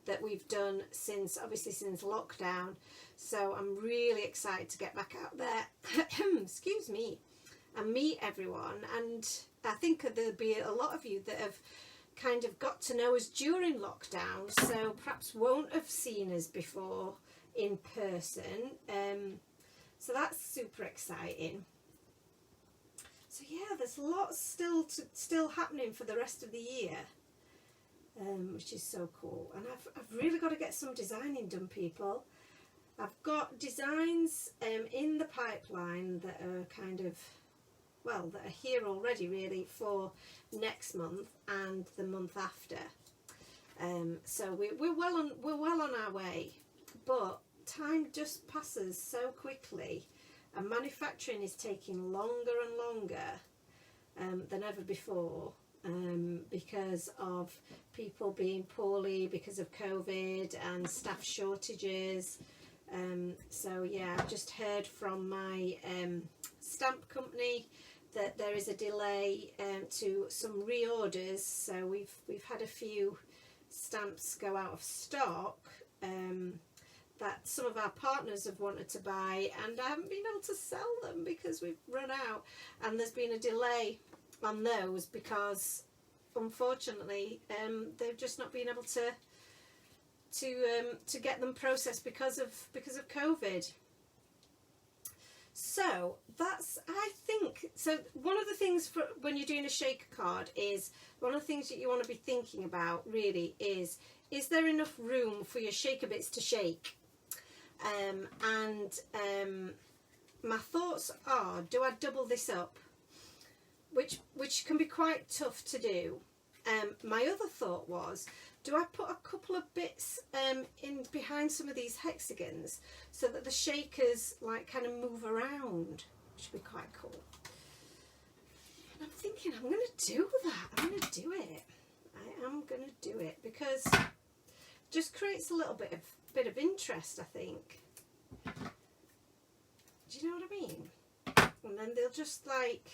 that we've done since lockdown. So I'm really excited to get back out there, excuse me, and meet everyone. And I think there'll be a lot of you that have kind of got to know us during lockdown, so perhaps won't have seen us before in person. So that's super exciting. So yeah, there's lots still happening for the rest of the year, which is so cool. And I've really got to get some designing done, people. I've got designs in the pipeline that are kind of, well, that are here already really for next month and the month after. So we're well on our way, but time just passes so quickly, and manufacturing is taking longer and longer than ever before, because of people being poorly because of COVID and staff shortages. So yeah, I've just heard from my stamp company that there is a delay to some reorders. So we've had a few stamps go out of stock that some of our partners have wanted to buy, and I haven't been able to sell them because we've run out, and there's been a delay on those because unfortunately they've just not been able to get them processed because of COVID. So that's, I think, so one of the things for when you're doing a shaker card is, one of the things that you want to be thinking about really is there enough room for your shaker bits to shake? My thoughts are, do I double this up? which can be quite tough to do. My other thought was, do I put a couple of bits in behind some of these hexagons so that the shakers like kind of move around, which would be quite cool. And I'm thinking I'm going to do that. I'm going to do it. I am going to do it because it just creates a little bit of interest, I think. Do you know what I mean? And then they'll just like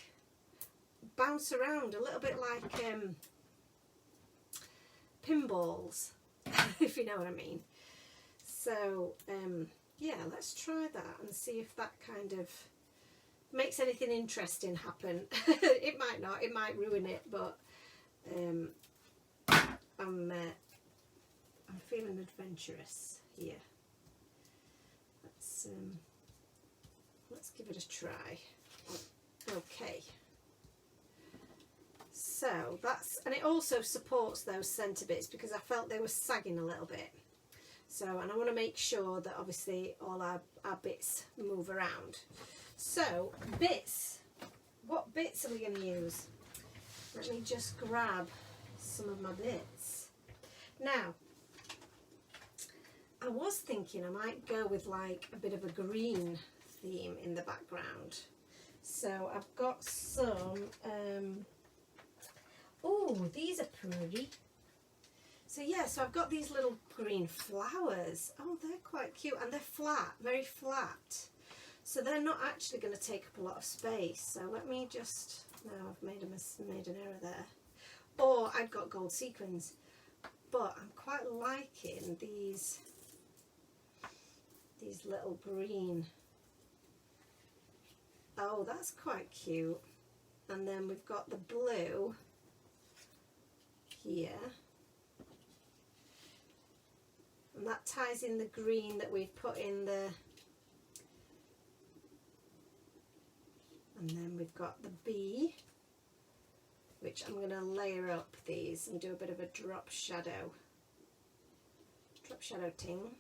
bounce around a little bit like pinballs, if you know what I mean. So yeah, let's try that and see if that kind of makes anything interesting happen. It might not, it might ruin it, but I'm feeling adventurous here. Let's give it a try. Okay, so that's, and it also supports those centre bits because I felt they were sagging a little bit. So, and I want to make sure that obviously all our bits move around. So, bits, what bits are we going to use? Let me just grab some of my bits. Now, I was thinking I might go with like a bit of a green theme in the background. So I've got some, oh, these are pretty. So yeah, so I've got these little green flowers. Oh, they're quite cute, and they're flat, very flat. So they're not actually going to take up a lot of space. So let me just, no, I've made an error there. Or I've got gold sequins, but I'm quite liking these little green. Oh, that's quite cute. And then we've got the blue here. And that ties in the green that we've put in the... And then we've got the bee, which I'm going to layer up these and do a bit of a drop shadow ting,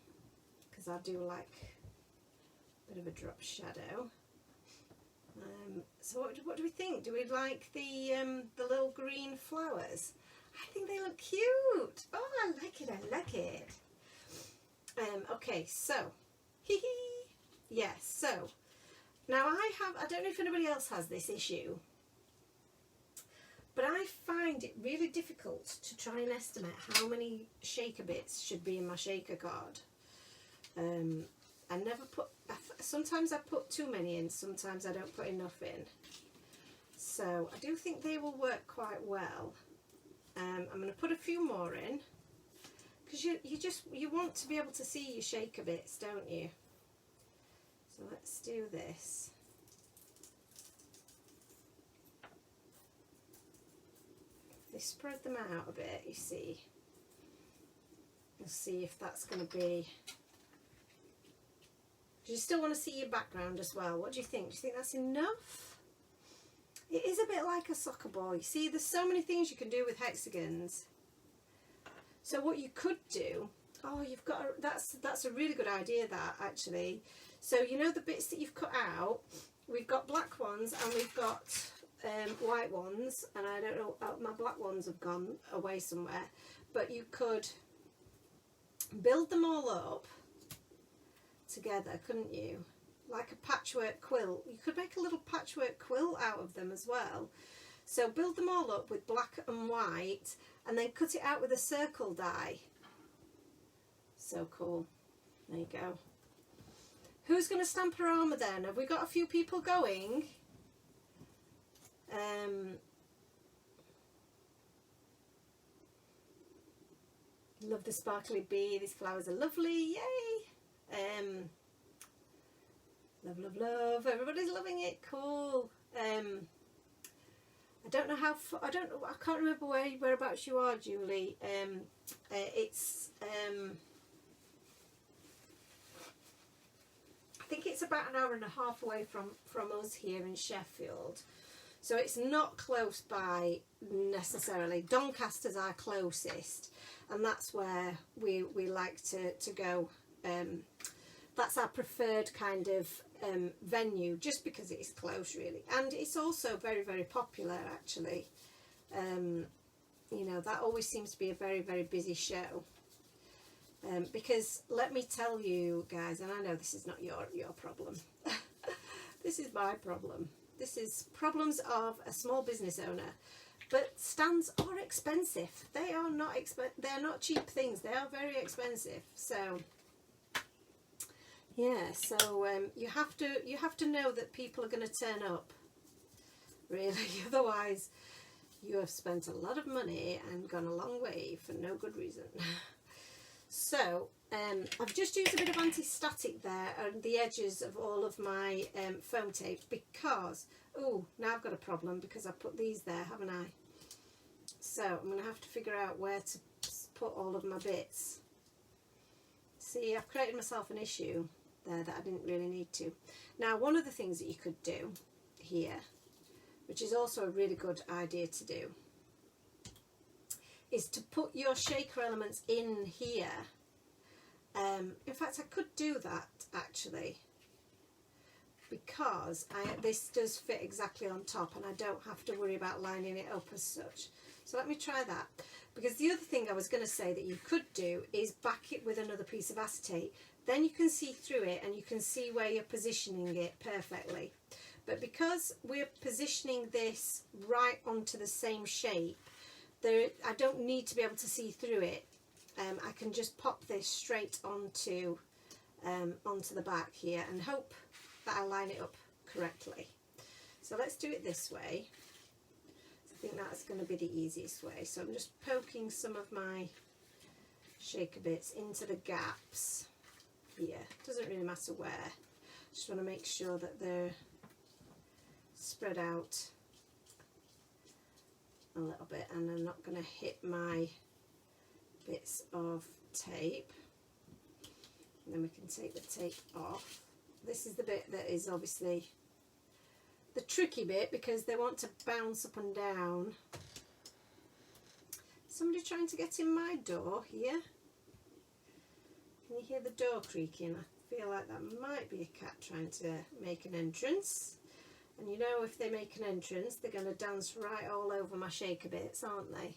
because I do like a bit of a drop shadow. So what do we think? Do we like the little green flowers? I think they look cute. Oh, I like it, I like it. Okay, so, yes, so, now I don't know if anybody else has this issue, but I find it really difficult to try and estimate how many shaker bits should be in my shaker card. I never put, sometimes I put too many in, sometimes I don't put enough in. So I do think they will work quite well. I'm going to put a few more in, because you want to be able to see your shaker bits, don't you? So let's do this. They spread them out a bit, you see. We'll see if that's going to be... Do you still want to see your background as well? What do you think? Do you think that's enough? It is a bit like a soccer ball. You see, there's so many things you can do with hexagons. So what you could do... Oh, you've got... That's a really good idea, that, actually. So, you know the bits that you've cut out? We've got black ones and we've got white ones. And I don't know... my black ones have gone away somewhere. But you could build them all up together, couldn't you? Like a patchwork quilt. You could make a little patchwork quilt out of them as well. So build them all up with black and white and then cut it out with a circle die. So cool. There you go. Who's going to stamp her armour then? Have we got a few people going? Love the sparkly bee. These flowers are lovely. Yay! Love, love, love. Everybody's loving it. Cool. I don't know how far, I can't remember whereabouts you are, Julie. It's I think it's about an hour and a half away from us here in Sheffield. So it's not close by necessarily. Doncaster's our closest, and that's where we like to go that's our preferred kind of venue, just because it is close really, and it's also very, very popular actually. You know, that always seems to be a very, very busy show. Because let me tell you guys, and I know this is not your problem, this is my problem. This is problems of a small business owner. But stands are expensive. They are not they're not cheap things. They are very expensive. So yeah, so you have to know that people are going to turn up. Really, otherwise you have spent a lot of money and gone a long way for no good reason. So I've just used a bit of anti-static there on the edges of all of my foam tapes because, oh, now I've got a problem because I put these there, haven't I? So I'm going to have to figure out where to put all of my bits. See, I've created myself an issue there that I didn't really need to. Now, one of the things that you could do here, which is also a really good idea to do, is to put your shaker elements in here. In fact, I could do that actually, because this does fit exactly on top and I don't have to worry about lining it up as such. So let me try that, because the other thing I was going to say that you could do is back it with another piece of acetate. Then you can see through it and you can see where you're positioning it perfectly. But because we're positioning this right onto the same shape, I don't need to be able to see through it. I can just pop this straight onto the back here and hope that I line it up correctly. So let's do it this way. I think that's going to be the easiest way. So I'm just poking some of my shaker bits into the gaps here. Doesn't really matter where. Just want to make sure that they're spread out a little bit and I'm not going to hit my bits of tape. And then we can take the tape off. This is the bit that is obviously the tricky bit because they want to bounce up and down. Somebody trying to get in my door here. Can you hear the door creaking? I feel like that might be a cat trying to make an entrance. And you know, if they make an entrance, they're going to dance right all over my shaker bits, aren't they?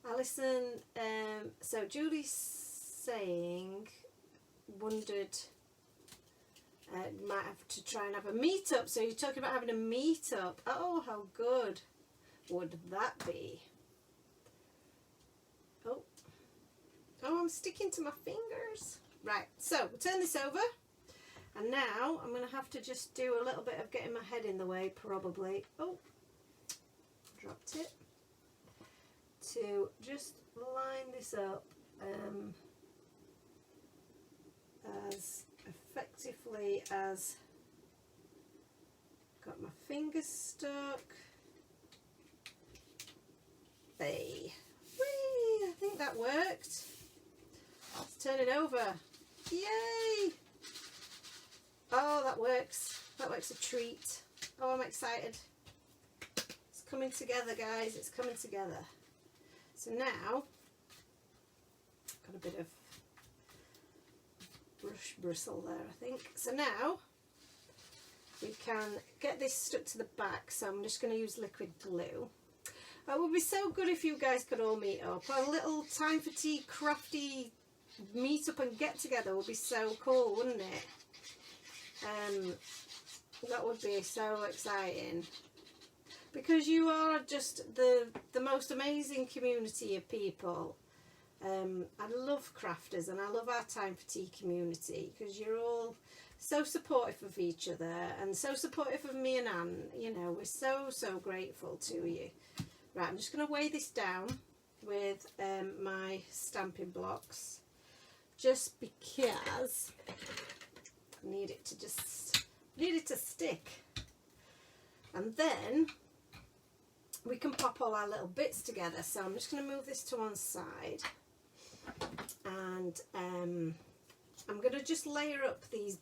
Alison, so Julie's saying, wondered, might have to try and have a meet-up. So you're talking about having a meet-up. Oh, how good would that be? Oh, I'm sticking to my fingers. Right, so we'll turn this over. And now I'm going to have to just do a little bit of getting my head in the way, probably. Oh, dropped it. To just line this up as effectively as got my fingers stuck. Hey, whee! I think that worked. Let's turn it over. Yay! Oh, that works. That works a treat. Oh, I'm excited. It's coming together, guys. It's coming together. So now, got a bit of brush bristle there, I think. So now, we can get this stuck to the back. So I'm just going to use liquid glue. It would be so good if you guys could all meet up. A little time for tea, crafty meet up and get together would be so cool, wouldn't it? That would be so exciting, because you are just the most amazing community of people. I love crafters and I love our time for tea community, because you're all so supportive of each other and so supportive of me and Anne. You know, we're so grateful to you. Right, I'm just going to weigh this down with my stamping blocks, just because I need it to stick. And then we can pop all our little bits together. So I'm just going to move this to one side, and I'm going to just layer up these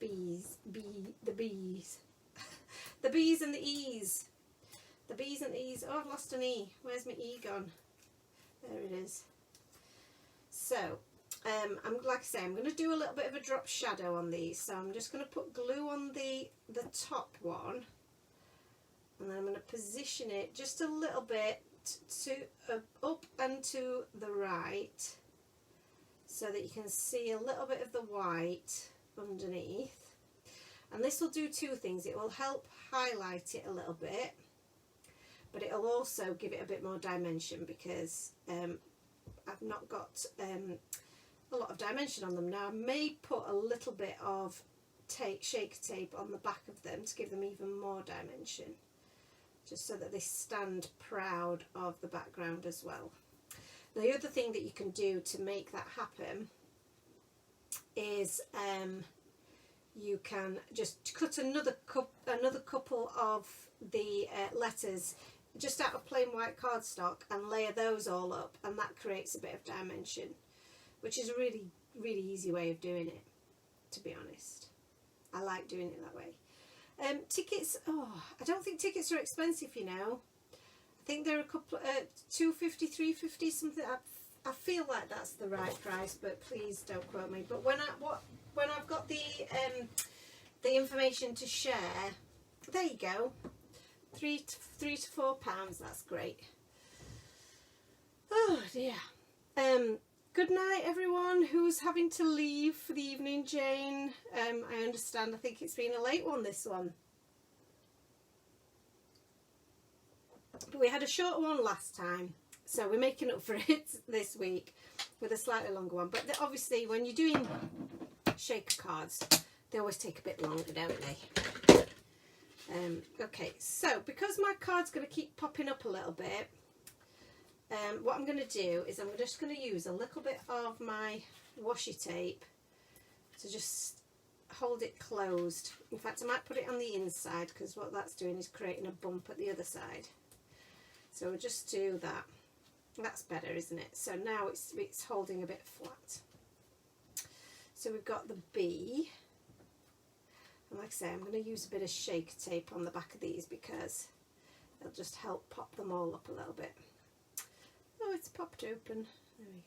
bees, the bees and the E's. The B's and the E's. Oh, I've lost an E. Where's my E gone? There it is. So like I say, I'm going to do a little bit of a drop shadow on these. So I'm just going to put glue on the top one, and then I'm going to position it just a little bit to up and to the right, so that you can see a little bit of the white underneath. And this will do two things. It will help highlight it a little bit, but it'll also give it a bit more dimension, because I've not got a lot of dimension on them. Now I may put a little bit of shaker tape on the back of them to give them even more dimension, just so that they stand proud of the background as well. The other thing that you can do to make that happen is you can just cut another couple of the letters just out of plain white cardstock and layer those all up, and that creates a bit of dimension, which is a really, really easy way of doing it, to be honest. I like doing it that way. Tickets, I don't think tickets are expensive, you know. I think they're a couple, $2.50, $3.50, something. I feel like that's the right price, but please don't quote me. But when I've got the information to share, there you go. £3 to £4. That's great. Oh dear. Good night, everyone who's having to leave for the evening. Jane, I understand. I think it's been a late one, this one. But we had a short one last time, so we're making up for it this week with a slightly longer one. But obviously, when you're doing shaker cards, they always take a bit longer, don't they? Okay, so because my card's going to keep popping up a little bit, what I'm going to do is I'm just going to use a little bit of my washi tape to just hold it closed. In fact, I might put it on the inside, because what that's doing is creating a bump at the other side. So we'll just do that. That's better, isn't it? So now it's holding a bit flat. So we've got the B. And like I say, I'm going to use a bit of shaker tape on the back of these, because it'll just help pop them all up a little bit. Oh, it's popped open. There we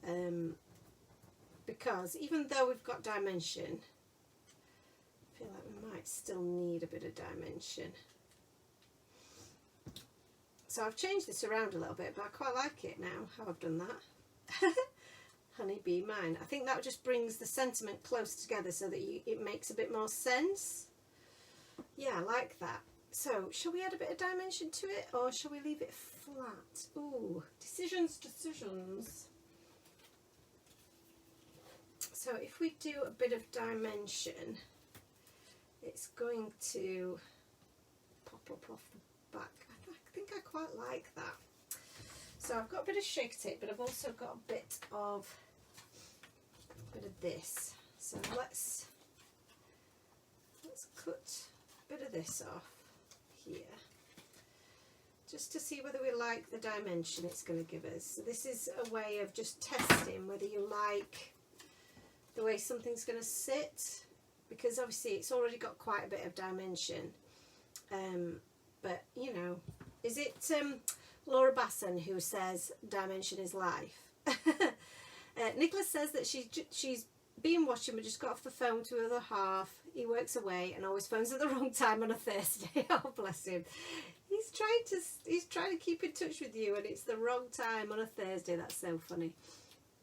go. Because even though we've got dimension, I feel like we might still need a bit of dimension. So I've changed this around a little bit, but I quite like it now, how I've done that. Honey Bee Mine. I think that just brings the sentiment close together, so that it makes a bit more sense. Yeah, I like that. So, shall we add a bit of dimension to it, or shall we leave it flat? Ooh, decisions. So if we do a bit of dimension, it's going to pop up off the back. I think I quite like that. So I've got a bit of shaker tape, but I've also got a bit of this. So let's cut a bit of this off here, just to see whether we like the dimension it's going to give us. So this is a way of just testing whether you like the way something's going to sit, because obviously it's already got quite a bit of dimension. But you know, is it Laura Basson who says dimension is life? Nicholas says that she's been watching but just got off the phone to her other half. He works away and always phones at the wrong time on a Thursday. Oh, bless him. He's trying to keep in touch with you, and it's the wrong time on a Thursday. That's so funny.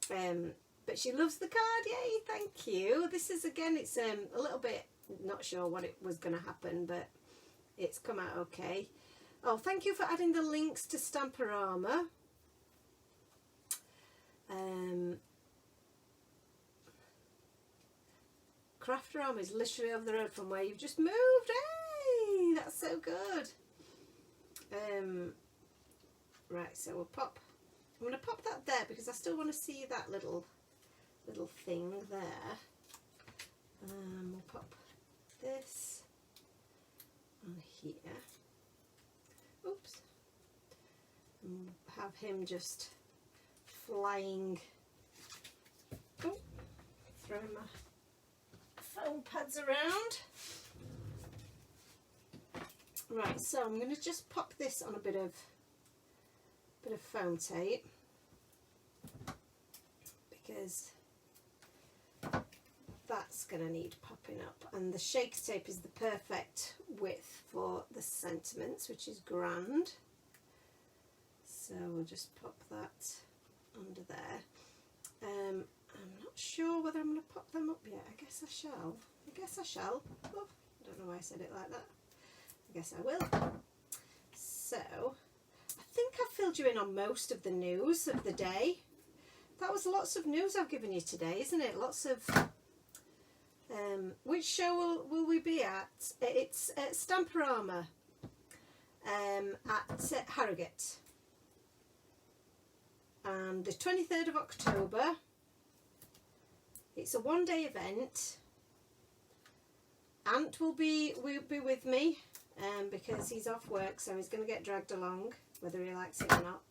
But she loves the card. Yay, thank you. This is, again, it's a little bit not sure what it was going to happen, but it's come out okay. Oh, thank you for adding the links to Stamperama. Crafterama is literally over the road from where you've just moved. Hey, that's so good. Right, so we'll pop. I'm going to pop that there because I still want to see that little thing there. We'll pop this on here. Oops. And have him just flying. Oh, throwing my foam pads around. Right, so I'm going to just pop this on a bit of foam tape. because that's going to need popping up, and the shaker tape is the perfect width for the sentiments, which is grand. So we'll just pop that under there. I'm not sure whether I'm going to pop them up yet. I guess I shall. Oh, I don't know why I said it like that. I guess I will. So I think I've filled you in on most of the news of the day. That was lots of news I've given you today, isn't it? Lots of... which show will we be at? It's at Stamperama at Harrogate. And the 23rd of October. It's a one-day event. Ant will be with me because he's off work, so he's going to get dragged along, whether he likes it or not.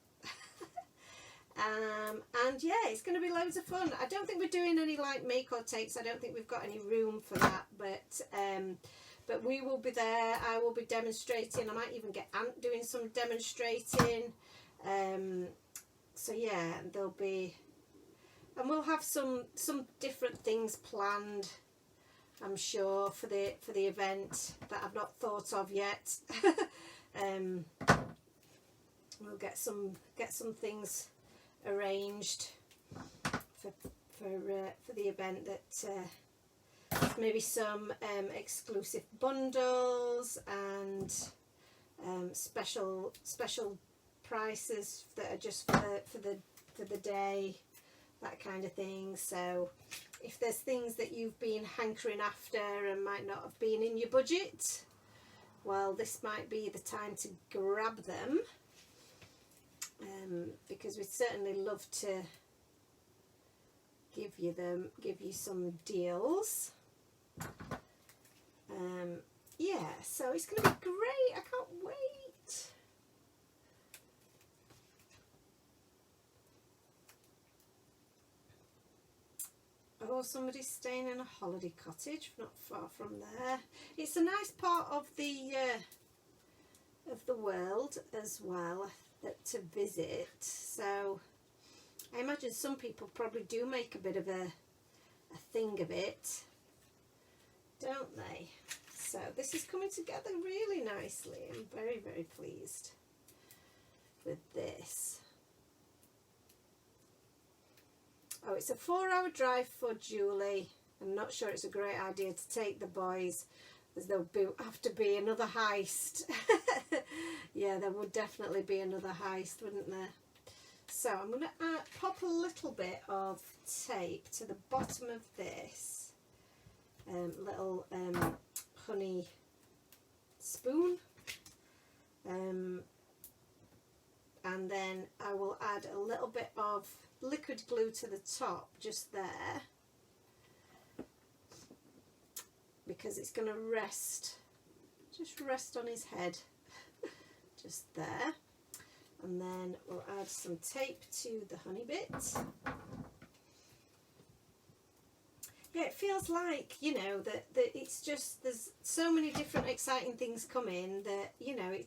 And yeah, it's going to be loads of fun. I don't think we're doing any like make or takes. I don't think we've got any room for that, but we will be there. I will be demonstrating. I might even get Ant doing some demonstrating. So yeah, there'll be, and we'll have some different things planned, I'm sure, for the event that I've not thought of yet. We'll get some things arranged for the event, that maybe some exclusive bundles and special prices that are just for the day, that kind of thing. So if there's things that you've been hankering after and might not have been in your budget, well, this might be the time to grab them, because we'd certainly love to give you some deals. Yeah, so it's going to be great. I can't wait. Oh, somebody's staying in a holiday cottage not far from there. It's a nice part of the world as well to visit. So I imagine some people probably do make a bit of a thing of it, don't they? So this is coming together really nicely. I'm very, very pleased with this. Oh, it's a 4-hour drive for Julie. I'm not sure it's a great idea to take the boys, as there'll have to be another heist. Yeah, there would definitely be another heist, wouldn't there? So I'm going to pop a little bit of tape to the bottom of this little honey spoon. And then I will add a little bit of liquid glue to the top, just there, because it's going to rest on his head, just there. And then we'll add some tape to the honey bit. Yeah, it feels like, you know, that it's just, there's so many different exciting things coming that, you know, it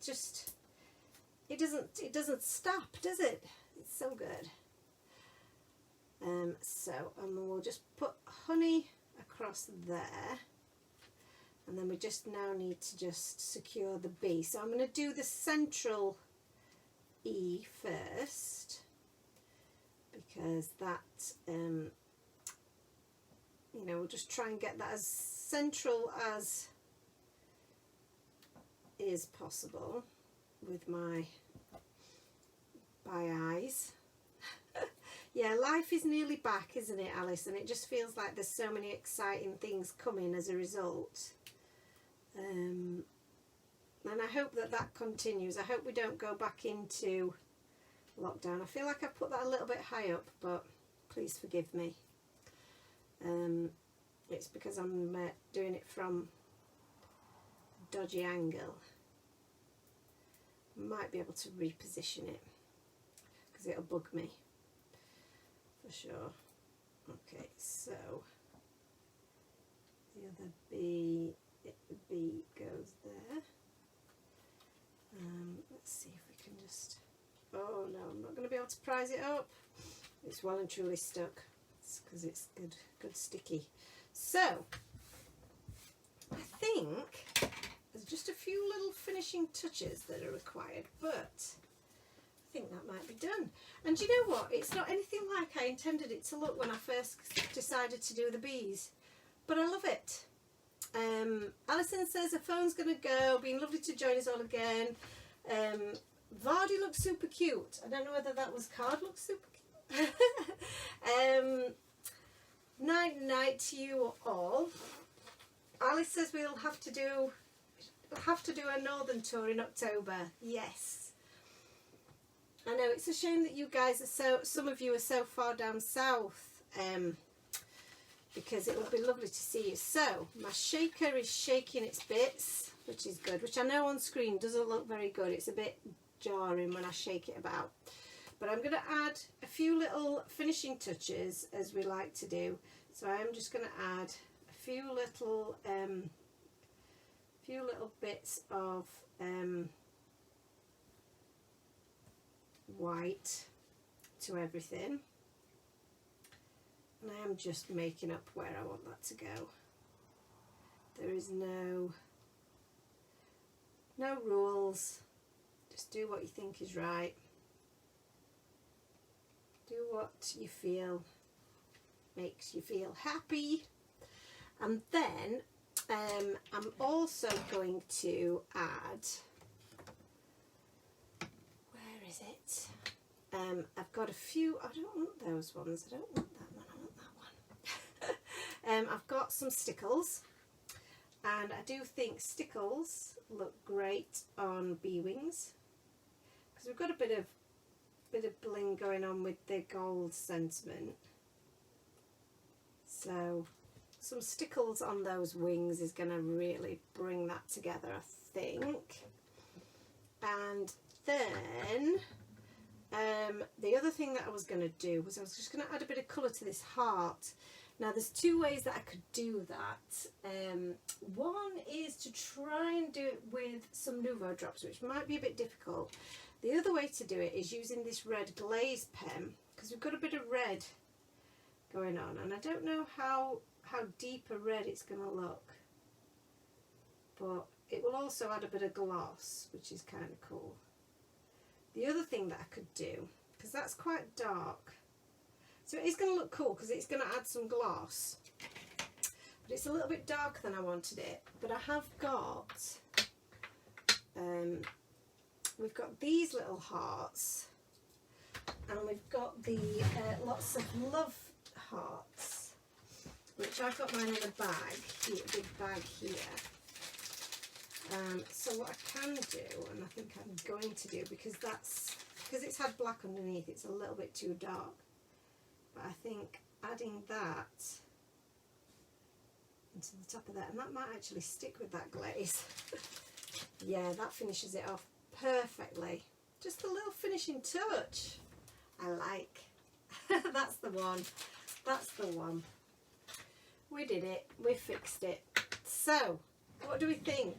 doesn't stop, does it? It's so good. And we'll just put honey across there, and then we just now need to just secure the B. So I'm going to do the central E first, because that, you know, we'll just try and get that as central as is possible with my eyes. Yeah, life is nearly back, isn't it, Alice? And it just feels like there's so many exciting things coming as a result. And I hope that continues. I hope we don't go back into lockdown. I feel like I've put that a little bit high up, but please forgive me. It's because I'm doing it from a dodgy angle. Might be able to reposition it, because it'll bug me. For sure. Okay, so the other B goes there. Let's see if we can just, oh no, I'm not going to be able to prise it up. It's well and truly stuck. because it's good sticky. So I think there's just a few little finishing touches that are required, but I think that might be done. And you know what? It's not anything like I intended it to look when I first decided to do the bees, but I love it. Alison says her phone's going to go. Been lovely to join us all again. Vardy looks super cute. I don't know whether that was card looks super cute. Night to you all. Alice says we'll have to do a northern tour in October. Yes. I know it's a shame that you guys are some of you are so far down south. Because it would be lovely to see you. So my shaker is shaking its bits, which is good, which I know on screen doesn't look very good. It's a bit jarring when I shake it about, but I'm going to add a few little finishing touches as we like to do. So I am just going to add a few little bits of white to everything. And I am just making up where I want that to go. There is no rules. Just do what you think is right. Do what you feel makes you feel happy. And then I'm also going to add, where is it? I've got a few, I don't want those ones, I don't want that one, I want that one. I've got some stickles, and I do think stickles look great on bee wings, because we've got a bit of bling going on with the gold sentiment. So some stickles on those wings is going to really bring that together, I think. And then the other thing that I was going to do was I was just going to add a bit of colour to this heart. Now there's two ways that I could do that. One is to try and do it with some Nouveau drops, which might be a bit difficult. The other way to do it is using this red glaze pen, because we've got a bit of red going on, and I don't know how deep a red it's going to look, but it will also add a bit of gloss, which is kind of cool. The other thing that I could do, because that's quite dark, so it is going to look cool because it's going to add some gloss, but it's a little bit darker than I wanted it. But I have got we've got these little hearts, and we've got the lots of love hearts, which I've got mine in a bag here, a big bag here. So what I can do, and I think I'm going to do, because it's had black underneath, it's a little bit too dark, but I think adding that into the top of that, and that might actually stick with that glaze. Yeah, that finishes it off perfectly. Just a little finishing touch I like. That's the one. That's the one. We did it. We fixed it. So, what do we think?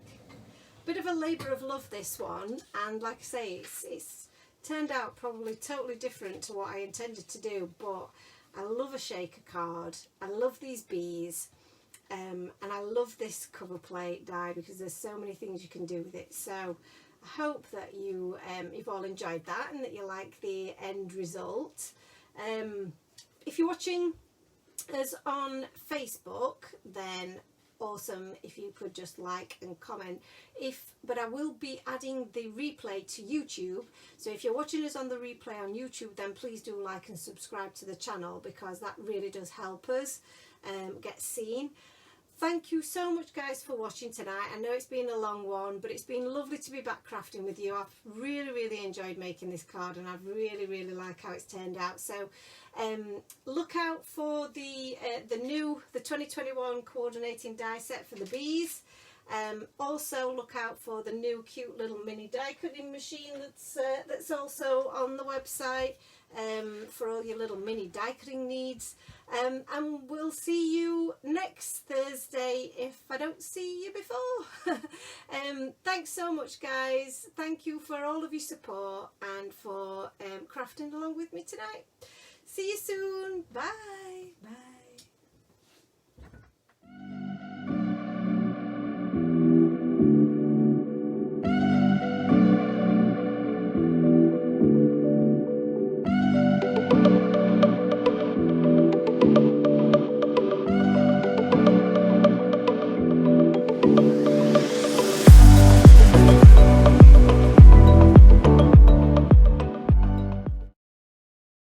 Bit of a labour of love, this one, and like I say, it's turned out probably totally different to what I intended to do, but I love a shaker card. I love these bees, and I love this cover plate die because there's so many things you can do with it. So I hope that you've all enjoyed that and that you like the end result. If you're watching us on Facebook, then awesome if you could just like and comment. But I will be adding the replay to YouTube, so if you're watching us on the replay on YouTube, then please do like and subscribe to the channel, because that really does help us get seen. Thank you so much, guys, for watching tonight. I know it's been a long one, but it's been lovely to be back crafting with you. I've really enjoyed making this card, and I really like how it's turned out. So look out for the 2021 coordinating die set for the bees. Also look out for the new cute little mini die cutting machine that's also on the website for all your little mini die cutting needs. And we'll see you next Thursday if I don't see you before. Thanks so much, guys. Thank you for all of your support and for crafting along with me tonight. See you soon. Bye. Bye.